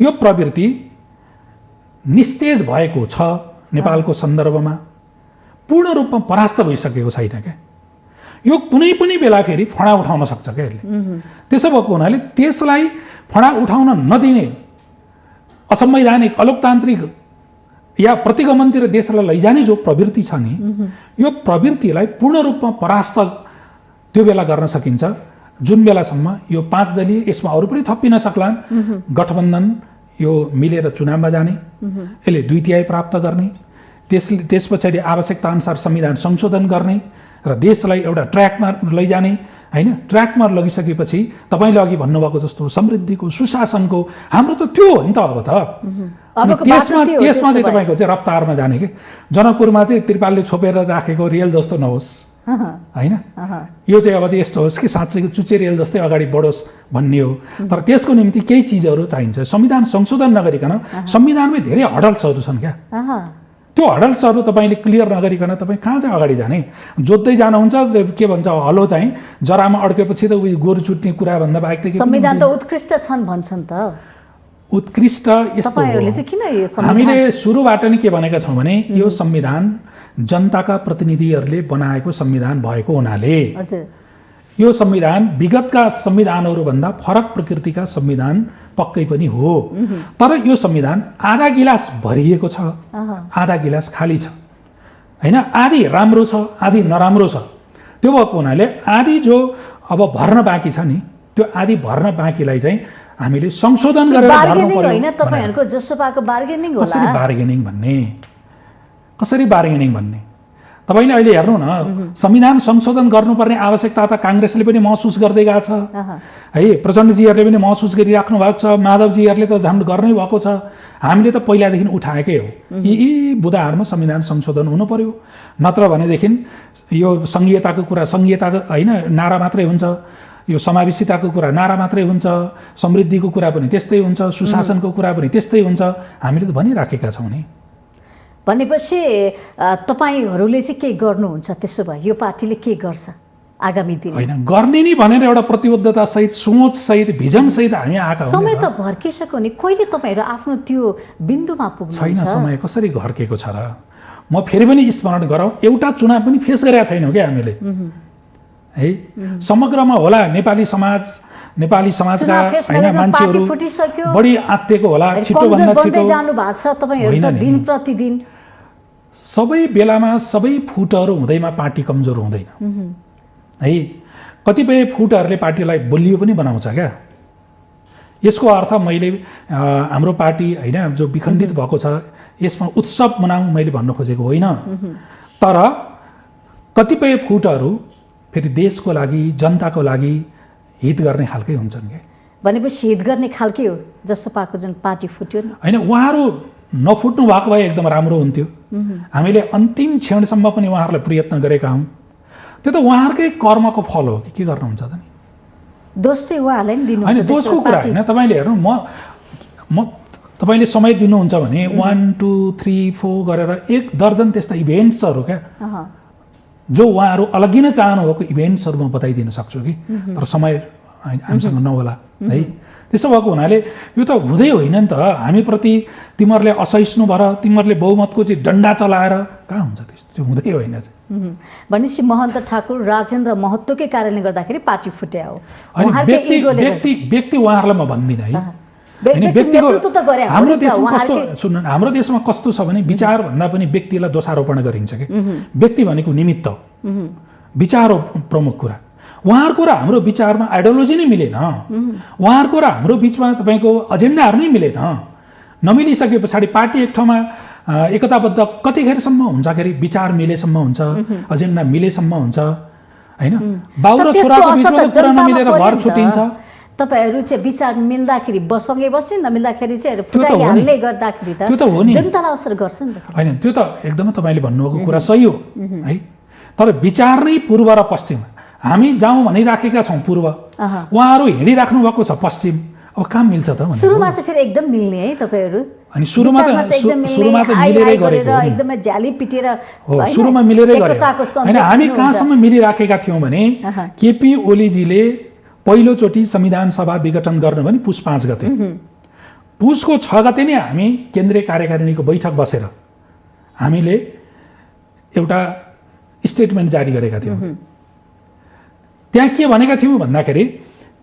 यो प्रवृत्ति निस्तेज भएको छ नेपालको सन्दर्भमा, पूर्ण रूपमा परास्त भइसकेको छैन क्या। यो कुनै पनि बेला फेरि फडा उठाउन सक्छ क्या यसले। त्यसो भएको हुनाले त्यसलाई फडा उठाउन नदिने असंवैधानिक, अलोकतान्त्रिक या प्रतिगमनतिर देशलाई लैजाने जो प्रवृत्ति छ नि, यो प्रवृत्तिलाई पूर्ण रूपमा परास्त त्यो बेला गर्न सकिन्छ जुन बेलासम्म यो 5 दलीय, यसमा अरू पनि थपिन सक्लान्, गठबन्धन यो मिलेर चुनावमा जाने, यसले 2/3 प्राप्त गर्ने, त्यस पछाडि आवश्यकता अनुसार संविधान संशोधन गर्ने र देशलाई एउटा ट्र्याकमा लैजाने हैन। ट्र्याकमा लगिसकेपछि तपाईले अघि भन्नुभएको जस्तो समृद्धिको, सुशासनको हाम्रो त त्यो हो नि त। अब त त्यसमा चाहिँ तपाईको चाहिँ रफ्तारमा जाने के। जनकपुरमा चाहिँ त्रिपालले छोपेर राखेको रेल जस्तो नहोस् होइन यो चाहिँ अब चाहिँ यस्तो होस् कि साँच्चै चुचेरियल जस्तै अगाडि बढोस् भन्ने हो। तर त्यसको निम्ति केही चिजहरू चाहिन्छ। संविधान संशोधन नगरिकन संविधानमै धेरै हडल्सहरू छन् क्या। त्यो हडल्सहरू तपाईँले क्लियर नगरिकन तपाईँ कहाँ चाहिँ अगाडि जाने? जोत्दै जानुहुन्छ, के भन्छ हलो चाहिँ जरामा अड्केपछि त उयो गोरु चुट्ने कुराभन्दा बाहेक त संविधान त उत्कृष्ट छन् भन्छन् त। उत्कृष्ट यस्तो तपाईहरुले चाहिँ किन यो संविधान हामीले सुरुबाट नै के भनेका छौँ भने यो संविधान जनताका प्रतिनिधिहरूले बनाएको संविधान भएको हुनाले हजुर यो संविधान विगतका संविधानहरू भन्दा फरक प्रकृतिका संविधान पक्कै पनि हो। तर यो संविधान आधा गिलास भरिएको छ, आधा गिलास खाली छ हैन। आधी राम्रो छ, आधी नराम्रो छ। त्यो भएको हुनाले आधी जो अब भर्न बाँकी छ नि, त्यो आधी भर्न बाँकीलाई चाहिँ हामीले संशोधन गरेर भर्नु पर्यो। हैन तपाईहरुको जसपाको बार्गेनिङ होला। कसरी बार्गेनिङ भन्ने? कसरी बार्गेनिङ भन्ने? तपाईले अहिले हेर्नु न, संविधान संशोधन गर्नुपर्ने आवश्यकता त कांग्रेसले पनि महसुस गर्दै गएको छ है। प्रचण्डजीहरूले पनि महसुस गरिराख्नु भएको छ, माधवजीहरूले त झन् गर्नै भएको छ। हामीले त पहिलादेखि उठाएकै हो यी बुदाहरुमा संविधान संशोधन हुनु पर्यो। नत्र भनेदेखि यो संघीयताको कुरा संघीयताको हैन नारा मात्रै हुन्छ, यो समावेशिताको कुरा नारा मात्रै हुन्छ, समृद्धिको कुरा पनि त्यस्तै हुन्छ, सुशासनको कुरा पनि त्यस्तै हुन्छ। हामीले त भनिराखेका छौँ नि। भनेपछि तपाईहरुले चाहिँ के गर्नुहुन्छ? त्यसो भए यो पार्टीले के गर्छ आगामी दिन? हैन गर्ने नि भनेर एउटा प्रतिबद्धता सहित सोच सहित भिजन सहित हामी आएका हौं। समय त घर्किसक्यो नि, कहिले तपाईहरु आफ्नो त्यो बिन्दुमा पुग्नुहुन्छ? छैन समय कसरी घर्केको छ र? म फेरि पनि स्मरण गराउँ, एउटा चुनाव पनि फेस गरेका छैनौं के हामीले है। समग्रमा होला नेपाली समाजका हैन मान्छेहरु बढी आत्तेको होला, छिटो भन्दा छिटो जानु भएको छ तपाईहरु त दिन प्रतिदिन। सबै बेलामा सबै फुटहरु हुँदैमा पार्टी कमजोर हुँदैन है। कतिपय फुटहरुले पार्टीलाई बलियो पनि बनाउँछ क्या। यसको अर्थ मैले हाम्रो पार्टी हैन जो विखण्डित भएको छ यसमा उत्सव मनाउँ मैले भन्न खोजेको होइन। तर कतिपय फुटहरु फेरि देशको लागि जनताको लागि हित गर्ने खालकै हुन्छन् के। भनेपछि हित गर्ने खालकै हो जसपाको जुन पार्टी फुट्यो नि हैन। उहाँहरु नफुट्नु भएको भए एकदम राम्रो हुन्थ्यो। हामीले अन्तिम क्षणसम्म पनि उहाँहरुलाई प्रयत्न गरेका हौं। त्यो त उहाँहरुकै कर्मको फल हो कि के गर्नुहुन्छ त नि? दोष चाहिँ उहाँलाई नि दिनुहुन्छ। हैन दोषको कुरा हैन। तपाईले हेर्नु म तपाईले समय दिनुहुन्छ भने 1 2 3 4 गरेर एक दर्जन त्यस्ता इभेन्ट्सहरु क्या जो उहाँहरु अलग्गिन चाहनु भएको इभेन्ट्सहरु म बताइदिन सक्छु कि। तर समय हामीसँग नहोला है। त्यसो भएको हुनाले यो त हुँदै होइन नि त। हामीप्रति तिमीहरूले असहिष्णु भएर तिमीहरूले बहुमतको चाहिँ डन्डा चलाएर कहाँ हुन्छ त्यस्तो? त्यो हुँदै होइन चाहिँ। भनेपछि महन्त ठाकुर राजेन्द्र महत्त्वकै कारणले गर्दाखेरि पार्टी फुट्या हो। व्यक्ति उहाँहरूलाई म भन्दिनँ है। हाम्रो देशमा कस्तो सुन्नु, हाम्रो देशमा कस्तो छ भने विचार भन्दा पनि व्यक्तिलाई दोषारोपण गरिन्छ कि। व्यक्ति भनेको निमित्त हो, विचार हो प्रमुख कुरा। उहाँहरूको र हाम्रो विचारमा आइडियोलोजी नै मिलेन। उहाँहरूको र हाम्रो बिचमा तपाईको एजेन्डाहरु नै मिलेन। नमिलिसके पछाडि पार्टी एक ठाउँमा एकताबद्ध कतिखेरसम्म हुन्छखेरि विचार मिलेसम्म हुन्छ, एजेन्डा मिलेसम्म हुन्छ हैन। बाउ र छोराको बिचमा कुरा नमिलेर घर छुटिन्छ। तपाईहरु चाहिँ विचार मिल्दाखेरि सँगै बस्ने, नमिल्दाखेरि चाहिँ फुटाइहाल्ने गर्दाखेरि त जनतालाई असर गर्छ नि त। हैन त्यो त एकदमै तपाईले भन्नुभएको कुरा सही हो है। तर विचार नै पूर्व र पश्चिम, हामी जाउँ भनिराखेका छौँ पूर्व, उहाँहरू हिँडिराख्नु भएको छ पश्चिम। अब कहाँ मिल्छ त? सुरुमा चाहिँ फेरि एकदम मिल्ने है तपाईहरु। अनि सुरुमा त मिलेरै गरेको हो, एकदमै झ्याली पिटेर हो। सुरुमा मिलेरै गरेको हैन। हामी कहाँसम्म मिलिराखेका थियौँ भने केपी ओलीजीले पहिलोचोटि संविधान सभा विघटन गर्न भने पुस 5 गते, पुसको 6 गते नै हामी केन्द्रीय कार्यकारिणीको बैठक बसेर हामीले एउटा स्टेटमेन्ट जारी गरेका थियौँ। त्यहाँ के भनेका थियौँ भन्दाखेरि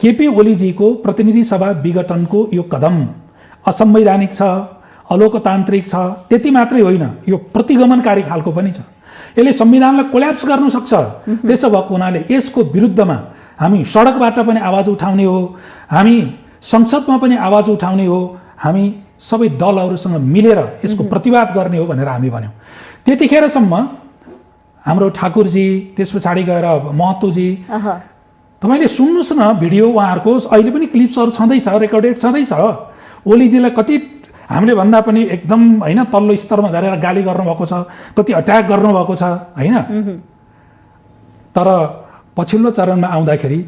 केपी ओलीजीको प्रतिनिधि सभा विघटनको यो कदम असंवैधानिक छ, अलोकतान्त्रिक छ। त्यति मात्रै होइन, यो प्रतिगमनकारी खालको पनि छ। यसले संविधानलाई कोल्याप्स गर्न सक्छ। त्यसो भएको हुनाले यसको विरुद्धमा हामी सडकबाट पनि आवाज उठाउने हो, हामी संसदमा पनि आवाज उठाउने हो, हामी सबै दलहरूसँग मिलेर यसको प्रतिवाद गर्ने हो भनेर हामी भन्यौँ। त्यतिखेरसम्म हाम्रो ठाकुरजी, त्यस पछाडि गएर महतोजी, तपाईले सुन्नुस् न भिडियो उहाँहरूको अहिले पनि क्लिप्सहरू छँदैछ, रेकर्डेड छँदैछ। ओलीजीलाई कति हामीले भन्दा पनि एकदम हैन तल्लो स्तरमा झरेर गाली गर्नुभएको छ, कति अट्याक गर्नुभएको छ हैन। तर पछिल्लो चरणमा आउँदाखेरि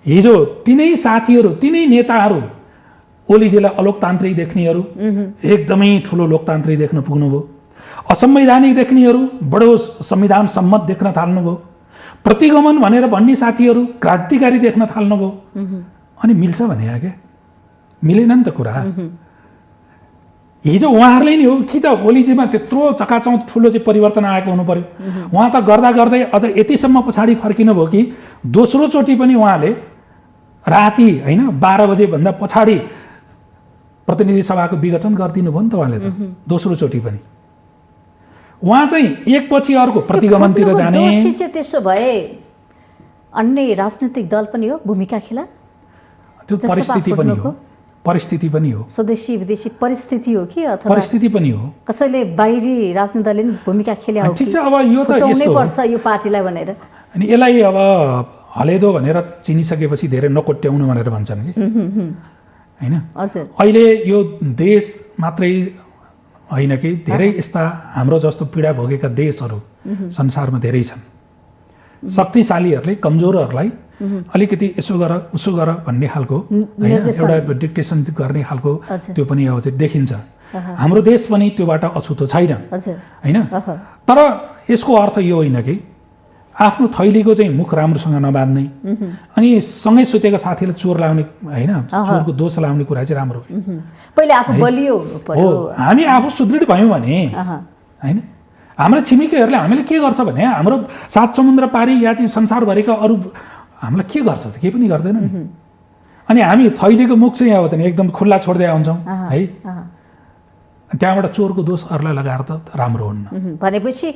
हिजो तिनै साथीहरू तिनै नेताहरू ओलीजीलाई अलोकतान्त्रिक देख्नेहरू एकदमै ठुलो लोकतान्त्रिक देख्न पुग्नुभयो, असंवैधानिक देख्नेहरू बडो संविधान सम्मत देख्न थाल्नुभयो, प्रतिगमन भनेर भन्ने साथीहरू क्रान्तिकारी देख्न थाल्नुभयो। अनि मिल्छ भने क्या मिलेन नि त कुरा। हिजो उहाँहरूले नि हो कि त ओलीजीमा त्यत्रो चकाचौँ ठुलो चाहिँ परिवर्तन आएको हुनु पर्यो। उहाँ त गर्दा गर्दै अझ यतिसम्म पछाडि फर्किनु भयो कि दोस्रो चोटि पनि उहाँले राति होइन 12 बजेभन्दा पछाडि प्रतिनिधि सभाको विघटन गरिदिनु भयो नि त उहाँले त दोस्रो चोटि पनि। उहाँ चाहिँ एकपछि अर्को प्रतिगमनतिर जाने। दोषी चाहिँ त्यसो भए अन्य राजनीतिक दल पनि हो, भूमिका खेला? त्यो परिस्थिति पनि हो, परिस्थिति पनि हो, स्वदेशी विदेशी परिस्थिति हो कि अथवा परिस्थिति पनि हो। कसैले बाहिरी राजनीति दलले पनि भूमिका खेल्या हो? ठिक छ, अब यो त यस्तो पर्छ यो पार्टीलाई भनेर। अनि यसलाई अब हलेदो भनेर चिनिसकेपछि धेरै नकोट्याउनु भनेर भन्छन् कि हैन। हजुर, अहिले यो देश मात्रै होइन कि धेरै यस्ता हाम्रो जस्तो पीडा भोगेका देशहरू संसारमा धेरै छन्। शक्तिशालीहरूले कमजोरहरूलाई अलिकति यसो गर उसो गर भन्ने खालको एउटा डिक्टेसन गर्ने खालको त्यो पनि अब चाहिँ देखिन्छ। हाम्रो देश पनि त्योबाट अछुतो छैन होइन। तर यसको अर्थ यो होइन कि आफ्नो थैलीको चाहिँ मुख राम्रोसँग नबाँध्ने अनि सँगै सुतेको साथीलाई चोर लाउने होइन, चोरको दोष लाउने कुरा चाहिँ राम्रो पहिले आफू बलियो हो। हामी आफू सुदृढ भयौँ भने होइन, हाम्रो छिमेकीहरूले हामीले के गर्छ भने हाम्रो 7 समुद्र पारी या चाहिँ संसारभरिका अरू हामीलाई के गर्छ केही पनि गर्दैन नि। अनि हामी थैलीको मुख चाहिँ अब त एकदम खुल्ला छोड्दै आउँछौँ है, त्यहाँबाट चोरको दोष अरूलाई लगाएर त राम्रो हुन्न। भनेपछि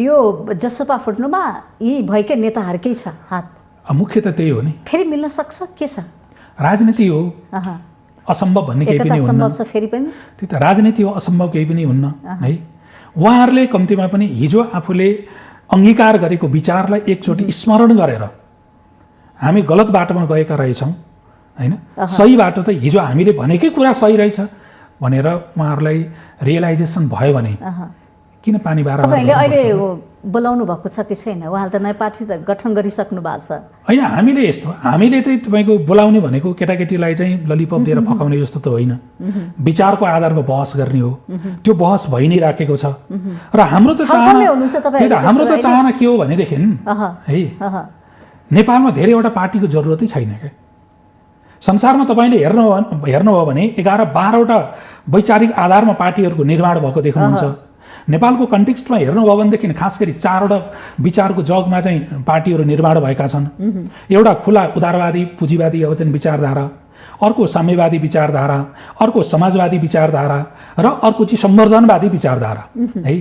यो जसपा फुट्नुमा यी भएकै नेताहरूकै छ हात? मुख्य त त्यही हो नि। फेरि मिल्न सक्छ? के छ? राजनीति हो, असम्भव भन्ने केही पनि हुन्न। फेरि पनि त्यही त राजनीति हो, असम्भव केही पनि हुन्न है। उहाँहरूले कम्तीमा पनि हिजो आफूले अङ्गीकार गरेको विचारलाई एकचोटि स्मरण गरेर हामी गलत बाटोमा गएका रहेछौँ होइन, सही बाटो त हिजो हामीले भनेकै कुरा सही रहेछ भनेर उहाँहरूलाई रियलाइजेसन भयो भने किन पानी बाह्र तपाईँले अहिले बोलाउनु भएको छ कि छैन? उहाँले त नयाँ पार्टी त गठन गरिसक्नु भएको छ होइन। हामीले यस्तो हामीले चाहिँ तपाईँको बोलाउने भनेको केटाकेटीलाई चाहिँ ललिपप दिएर फकाउने जस्तो त होइन, विचारको आधारमा बहस गर्ने हो। त्यो बहस भइ नै राखेको छ र हाम्रो त चाहना के हो भनेदेखि है नेपालमा धेरैवटा पार्टीको जरुरतै छैन क्या। संसारमा तपाईँले हेर्नुभयो भने 11-12वटा वैचारिक आधारमा पार्टीहरूको निर्माण भएको देख्नुहुन्छ। नेपालको कन्टेक्स्टमा हेर्नुभयो भनेदेखि खास गरी 4वटा विचारको जगमा चाहिँ पार्टीहरू निर्माण भएका छन्। एउटा खुला उदारवादी पुँजीवादी अब चाहिँ विचारधारा, अर्को साम्यवादी विचारधारा, अर्को समाजवादी विचारधारा र अर्को चाहिँ संवर्धनवादी विचारधारा है।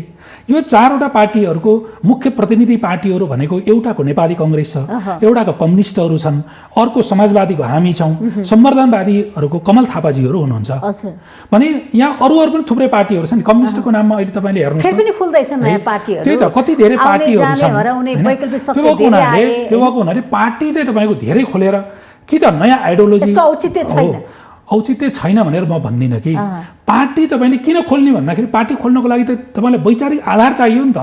यो 4वटा पार्टीहरूको मुख्य प्रतिनिधि पार्टीहरू भनेको एउटाको नेपाली कङ्ग्रेस छ, एउटाको कम्युनिस्टहरू छन्, अर्को समाजवादीको हामी छौँ, संवर्धनवादीहरूको कमल थापाजीहरू हुनुहुन्छ भने यहाँ अरू पनि थुप्रै पार्टीहरू छन्। कम्युनिस्टको नाममा अहिले तपाईँले हेर्नुहोस् त्यही त कति धेरै पार्टीहरू छन्। त्यो भएको हुनाले पार्टी चाहिँ तपाईँको धेरै खोलेर कि त नयाँ आइडियोलोजी औचित्य छैन भनेर म भन्दिनँ कि पार्टी तपाईँले किन खोल्ने भन्दाखेरि पार्टी खोल्नको लागि त तपाईँलाई वैचारिक आधार चाहियो नि त।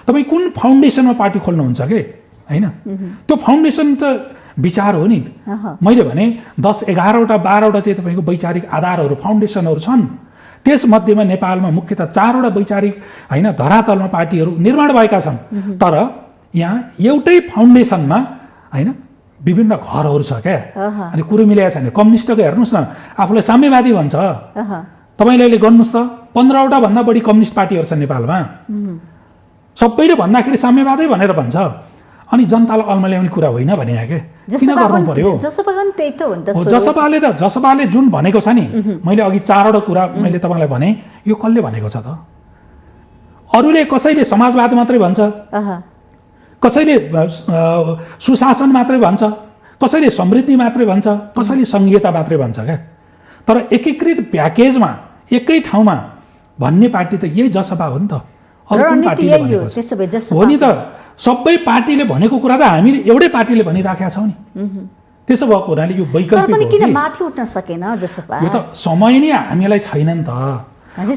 तपाईँ कुन फाउन्डेसनमा पार्टी खोल्नुहुन्छ के होइन, त्यो फाउन्डेसन त विचार हो नि। मैले भने 10-11वटा 12वटा चाहिँ तपाईँको वैचारिक आधारहरू फाउन्डेसनहरू छन्। त्यसमध्येमा नेपालमा मुख्यतः 4वटा वैचारिक होइन धरातलमा पार्टीहरू निर्माण भएका छन्। तर यहाँ एउटै फाउन्डेसनमा होइन विभिन्न घरहरू छ क्या। अनि कुरो मिलाएको छैन। कम्युनिस्टको हेर्नुहोस् न, आफूलाई साम्यवादी भन्छ, तपाईँले अहिले गर्नुहोस् त 15वटा भन्दा बढी कम्युनिस्ट पार्टीहरू छन् नेपालमा। सबैले भन्दाखेरि साम्यवादै भनेर भन्छ, अनि जनतालाई अल्मल्याउने कुरा होइन भने क्या। किन गर्नु पर्यो? जसपाले जुन भनेको छ नि, मैले अघि 4वटा कुरा मैले तपाईँलाई भने, यो कसले भनेको छ त? अरूले कसैले समाजवाद मात्रै भन्छ, कसैले सुशासन मात्रै भन्छ, कसैले समृद्धि मात्रै भन्छ, कसैले सङ्घीयता मात्रै भन्छ क्या। तर एकीकृत प्याकेजमा एकै ठाउँमा भन्ने पार्टी त यही जसपा हो नि त। हो नि त, सबै पार्टीले भनेको कुरा त हामीले एउटै पार्टीले भनिराखेका छौँ नि। त्यसो भएको हुनाले यो वैकल्पिक किन माथि उठ्न सकेन जसपा? यो त समय नै हामीलाई छैन नि त। समय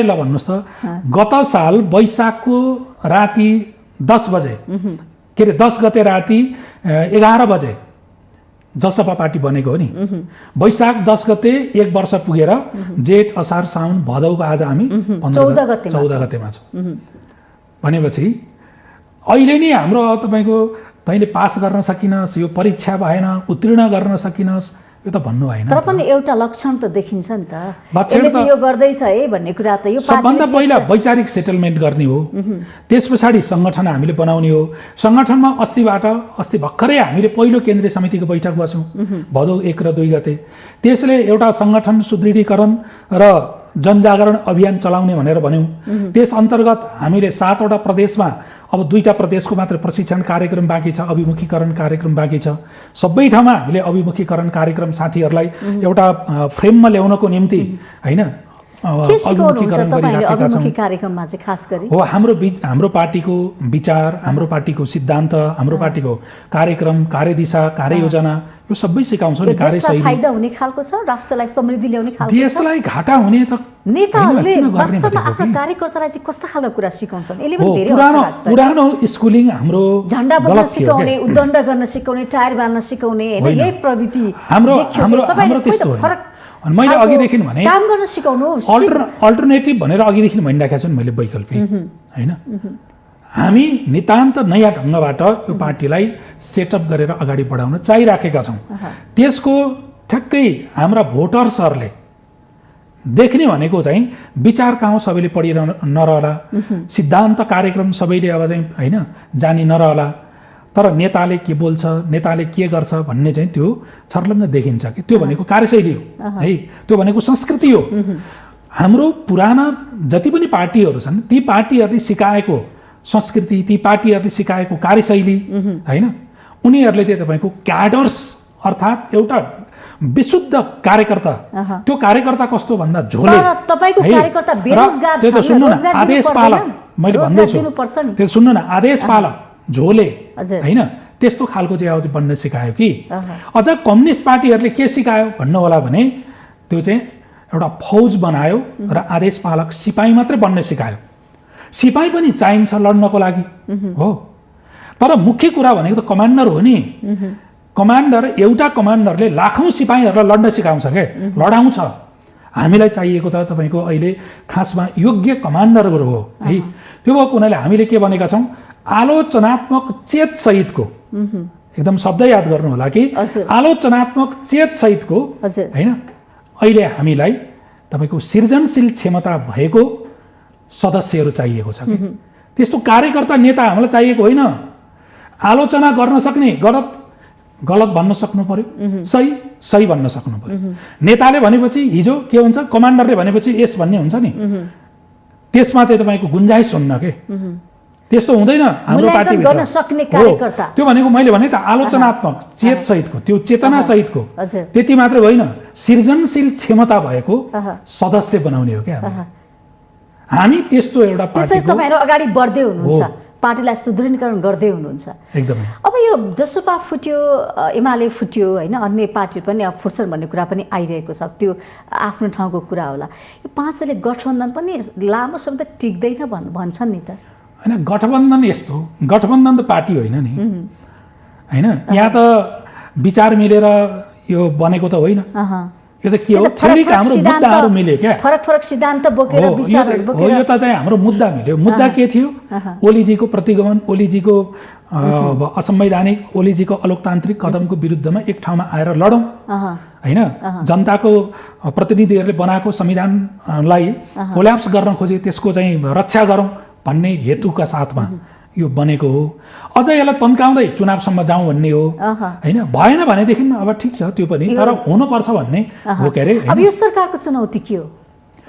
ल भन्नुहोस् त, गत साल वैशाखको राति 10 बजे के अरे 10 गते राति 11 बजे जसपा पार्टी बनेको हो नि। वैशाख 10 गते 1 वर्ष पुगेर जेठ असार साउन भदौको आज हामी 14 गतेमा छौँ भनेपछि अहिले नै हाम्रो तपाईँको तैँले पास गर्न सकिनस्, यो परीक्षा भएन, उत्तीर्ण गर्न सकिनस्, यो त भन्नु भएन। तर पनि एउटा लक्षण त देखिन्छ नि त, लक्षण यसले चाहिँ यो गर्दैछ है भन्ने कुरा त। यो सबभन्दा पहिला वैचारिक सेटलमेन्ट गर्ने हो, त्यस पछाडि सङ्गठन हामीले बनाउने हो। सङ्गठनमा अस्ति भर्खरै हामीले पहिलो केन्द्रीय समितिको बैठक बस्यौँ भदौ 1 र 2 गते। त्यसले एउटा सङ्गठन सुदृढीकरण र जनजागरण अभियान चलाउने भनेर भन्यौँ। त्यस अन्तर्गत हामीले 7वटा प्रदेशमा अब 2टा प्रदेशको मात्र प्रशिक्षण कार्यक्रम बाँकी छ, अभिमुखीकरण कार्यक्रम बाँकी छ। सबै ठाउँमा हामीले अभिमुखीकरण कार्यक्रम साथीहरूलाई एउटा फ्रेममा ल्याउनको निम्ति होइन कार्यक्रममा चाहिँ खास गरी हो हाम्रो पार्टीको विचार, हाम्रो पार्टीको सिद्धान्त, हाम्रो पार्टीको कार्यक्रम, कार्यदिशा, कार्ययोजना यो सबै सिकाउँछौँ नि। कार्यशैली फाइदा हुने खालको छ, राष्ट्रलाई समृद्धि ल्याउने खालको, देशलाई घाटा हुने त नेताहरूले वास्तवमा आफ्नो कार्यकर्तालाई चाहिँ कस्ता खालको कुरा सिकाउँछन्? यसले पनि धेरै पुरानो स्कुलिङ हाम्रो झण्डा बोल्न सिकाउने, उद्दण्ड गर्न सिकाउने, टायर बाल्न सिकाउने हैन, यही प्रवृत्ति हाम्रो त्यस्तो हो। अनि मैले अघिदेखि भने काम गर्न सिकाउनु अल्टरनेटिभ भनेर अघिदेखि भनिराखेको छु नि मैले, वैकल्पिक होइन। हामी नितान्त नयाँ ढङ्गबाट यो पार्टीलाई सेटअप गरेर अगाडि बढाउन चाहिराखेका छौँ। त्यसको ठ्याक्कै हाम्रा भोटर्सहरूले देख्ने भनेको चाहिँ विचार कहाँ सबैले पढिरहन नरहला, सिद्धान्त कार्यक्रम सबैले अब चाहिँ होइन जानी नरहला, तर नेताले के बोल्छ, नेताले के गर्छ भन्ने चाहिँ त्यो छर्लङ्ग देखिन्छ कि त्यो भनेको कार्यशैली हो है, त्यो भनेको संस्कृति हो। हाम्रो पुराना जति पनि पार्टीहरू छन् ती पार्टीहरूले सिकाएको संस्कृति, ती पार्टीहरूले सिकाएको कार्यशैली होइन, उनीहरूले चाहिँ तपाईँको क्याडर्स अर्थात् एउटा विशुद्ध कार्यकर्ता, त्यो कार्यकर्ता कस्तो भन्दा झोले तपाईको कार्यकर्ता बेरोजगार छ, त्यो सुन्नु न, आदेश पालक मैले भन्दैछु, त्यो सुन्नु न, आदेश पालक झोले होइन, त्यस्तो खालको चाहिँ अब बन्न सिकायो कि। अझ कम्युनिस्ट पार्टीहरूले के सिकायो भन्नु होला भने त्यो चाहिँ एउटा फौज बनायो र आदेश पालक सिपाही मात्रै बन्न सिकायो। सिपाही पनि चाहिन्छ लड्नको लागि हो, तर मुख्य कुरा भनेको त कमान्डर हो नि। कमान्डर, एउटा कमान्डरले लाखौँ सिपाहीहरूलाई लड्न सिकाउँछ क्या, लडाउँछ। हामीलाई चाहिएको त तपाईँको अहिले खासमा योग्य कमान्डरहरू हो है। त्यो भएको हुनाले हामीले के भनेका छौँ, आलोचनात्मक चेत सहितको, एकदम शब्द याद गर्नु होला कि आलोचनात्मक चेत सहितको होइन, अहिले हामीलाई तपाईँको सृजनशील क्षमता भएको सदस्यहरू चाहिएको छ। त्यस्तो कार्यकर्ता नेता हामीलाई चाहिएको होइन। आलोचना गर्न सक्ने, गलत भन्न सक्नु पर्यो, सही भन्न सक्नु पर्यो। नेताले भनेपछि हिजो के हुन्छ, कमान्डरले भनेपछि यस भन्ने हुन्छ नि, त्यसमा चाहिँ तपाईँको गुन्जाइस हुन्न के, त्यस्तो हुँदैन हाम्रो पार्टीभित्र गर्न सक्ने कार्यकर्ता। त्यो भनेको मैले भने त आलोचनात्मक चेत सहितको, त्यो चेतना सहितको, त्यति मात्रै होइन, सृजनशील क्षमता भएको सदस्य बनाउने हो क्या हामी। त्यस्तो एउटा पार्टी तपाईहरु अगाडि बढ्दै हुनुहुन्छ, पार्टीलाई सुदृढीकरण गर्दै हुनुहुन्छ एकदमै। अब यो जसपा फुट्यो, एमाले फुट्यो होइन, अन्य पार्टी पनि अब फुट्छन् भन्ने कुरा पनि आइरहेको छ, त्यो आफ्नो ठाउँको कुरा होला। यो 5 दलीय गठबन्धन पनि लामो समय त टिक्दैन भन्छन् नि त होइन। गठबन्धन यस्तो, गठबन्धन त पार्टी होइन नि होइन, यहाँ त विचार मिलेर यो बनेको त होइन। यो त के हो, थोरै हाम्रो मुद्दाहरू मिल्यो क्या, फरक सिद्धान्त बोकेर विचारहरू बोकेर, यो त चाहिँ हाम्रो मुद्दा मिल्यो। मुद्दा के थियो, ओलीजीको प्रतिगमन, ओलीजीको असंवैधानिक, ओलीजीको अलोकतान्त्रिक कदमको विरुद्धमा एक ठाउँमा आएर लडौँ होइन। जनताको प्रतिनिधिहरूले बनाएको संविधानलाई कोल्याप्स गर्न खोजे, त्यसको चाहिँ रक्षा गरौँ भन्ने हेतुका साथमा यो बनेको हो। अझ यसलाई तन्काउँदै चुनावसम्म जाउँ भन्ने हो होइन। भएन भनेदेखि अब ठिक छ, त्यो पनि, तर हुनुपर्छ भन्ने हो के अरे। अब यो सरकारको चुनौती के हो,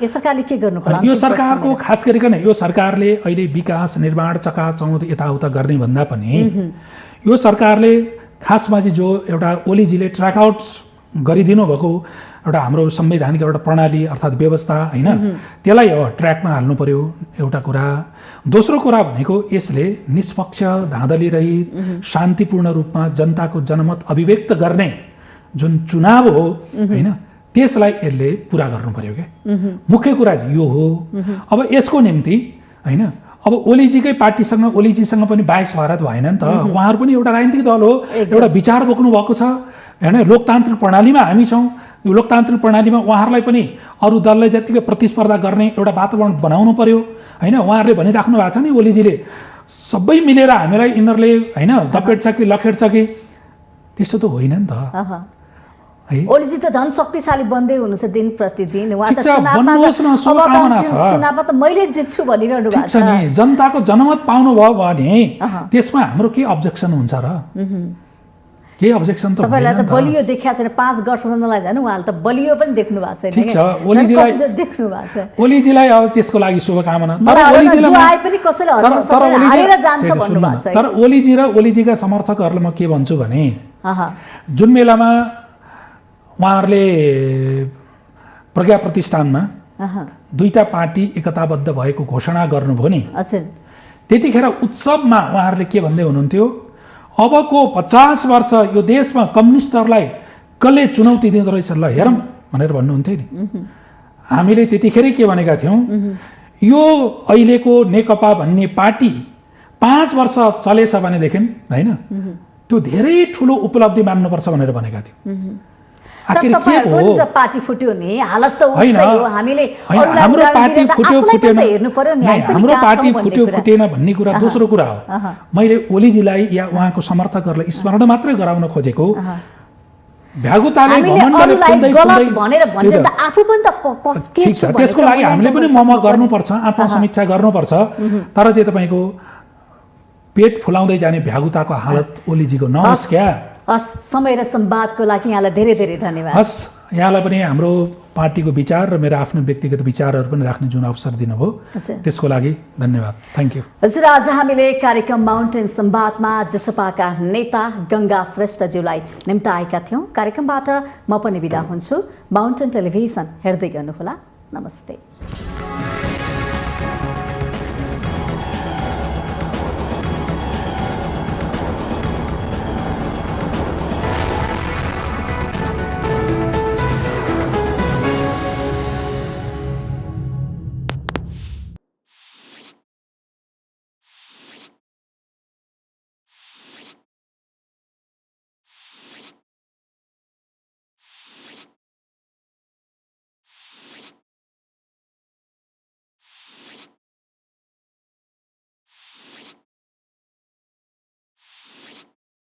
यो सरकारले के गर्नु पर्छ? यो सरकारको खास गरिकन यो सरकारले अहिले विकास निर्माण चकाचौँध यताउता गर्ने भन्दा पनि यो सरकारले खासमा चाहिँ जो एउटा ओलीजीले ट्र्याकआउट गरिदिनु भएको एउटा हाम्रो संवैधानिक एउटा प्रणाली अर्थात् व्यवस्था होइन, त्यसलाई ट्र्याकमा हाल्नु पर्यो एउटा कुरा। दोस्रो कुरा भनेको यसले निष्पक्ष, धाँधली रहित, शान्तिपूर्ण रूपमा जनताको जनमत अभिव्यक्त गर्ने जुन चुनाव हो होइन, त्यसलाई यसले पुरा गर्नु पर्यो क्या। मुख्य कुरा चाहिँ यो हो। अब यसको निम्ति होइन अब ओलीजीकै पार्टीसँग ओलीजीसँग पनि 22 भारत भएन नि त। उहाँहरू पनि एउटा राजनीतिक दल हो, एउटा विचार बोक्नु भएको छ हैन। लोकतान्त्रिक प्रणालीमा हामी छौँ। यो लोकतान्त्रिक प्रणालीमा उहाँहरूलाई पनि अरू दललाई जतिकै प्रतिस्पर्धा गर्ने एउटा वातावरण बनाउनु पर्यो हैन। उहाँहरूले भनिराख्नु भएको छ नि ओलीजीले, सबै मिलेर हामीलाई यिनीहरूले हैन दपेट्छ कि लखेट्छ कि, त्यस्तो त होइन नि त है। ओलीजी त झन् शक्तिशाली बन्दै हुनुहुन्छ दिन प्रतिदिन। उहाँ त ठिक छ, बन्नुहोस् न, शुभकामना छ। चुनावमा त मैले जित्छु भनिरहनु ठिक भएको छ नि, जनताको जनमत पाउनुभयो भने त्यसमा हाम्रो के अब्जेक्सन हुन्छ र? केही अब्जेक्सन त तपाईँलाई त हुँदैन नि त। बलियो देखिया छैन, 5 गठबन्धनलाई झन् उहाँले त बलियो पनि देख्नु भएको छैन। ठिक छ, झन् ओलीजीलाई कमजोर देख्नु भएको छ। ओलीजीलाई अब त्यसको लागि शुभकामना। तर मलाई ओलीजीलाई जो आए पनि कसैले हराउन सक्दैन, हारेर जान्छ भन्नु भएको छ। तर ओलीजी र ओलीजीका समर्थकहरूलाई म के भन्छु भने, जुन बेलामा उहाँहरूले प्रज्ञा प्रतिष्ठानमा दुईटा पार्टी एकताबद्ध भएको घोषणा गर्नुभयो नि, त्यतिखेर उत्सवमा उहाँहरूले के भन्दै हुनुहुन्थ्यो, अबको 50 वर्ष यो देशमा कम्युनिस्टहरूलाई कसले चुनौती दिँदो रहेछ ल हेरौँ भनेर भन्नुहुन्थ्यो नि। हामीले त्यतिखेरै के भनेका थियौँ, यो अहिलेको नेकपा भन्ने पार्टी 5 वर्ष चलेछ भनेदेखि हैन त्यो धेरै ठुलो उपलब्धि मान्नुपर्छ भनेर भनेका थियौँ। आखिर के हो, पार्टी फुट्यो नि, हालत त होइन, उस्तै हो। हामीले हाम्रो पार्टी फुट्यो फुटेन, हेर्नु पर्यो नि, हाम्रो पार्टी फुट्यो फुटेन भन्ने कुरा दोस्रो कुरा हो। मैले ओलीजीलाई या उहाँको समर्थकहरूलाई स्मरण मात्रै गराउन खोजेको, भ्यागुताले घमण्डले गलत भनेर भने त आफू पनि त ठिक छ, त्यसको लागि हामीले पनि गर्नुपर्छ, आत्मसमीक्षा गर्नुपर्छ। तर चाहिँ तपाईँको पेट फुलाउँदै जाने भ्यागुताको हालत ओलीजीको नहोस् क्या। हस्, समय र संवादको लागि यहाँलाई धेरै धेरै धन्यवाद। हस्, यहाँलाई पनि हाम्रो पार्टीको विचार र मेरो आफ्नो व्यक्तिगत विचारहरू पनि राख्ने जुन अवसर दिनुभयो त्यसको लागि धन्यवाद। Thank you. हजुर, आज हामीले कार्यक्रम माउन्टेन संवादमा जसपाका नेता गंगा श्रेष्ठज्यूलाई निम्ताएका थियौँ। कार्यक्रमबाट म पनि बिदा हुन्छु। माउन्टेन टेलिभिजन हेर्दै गर्नुहोला। नमस्ते।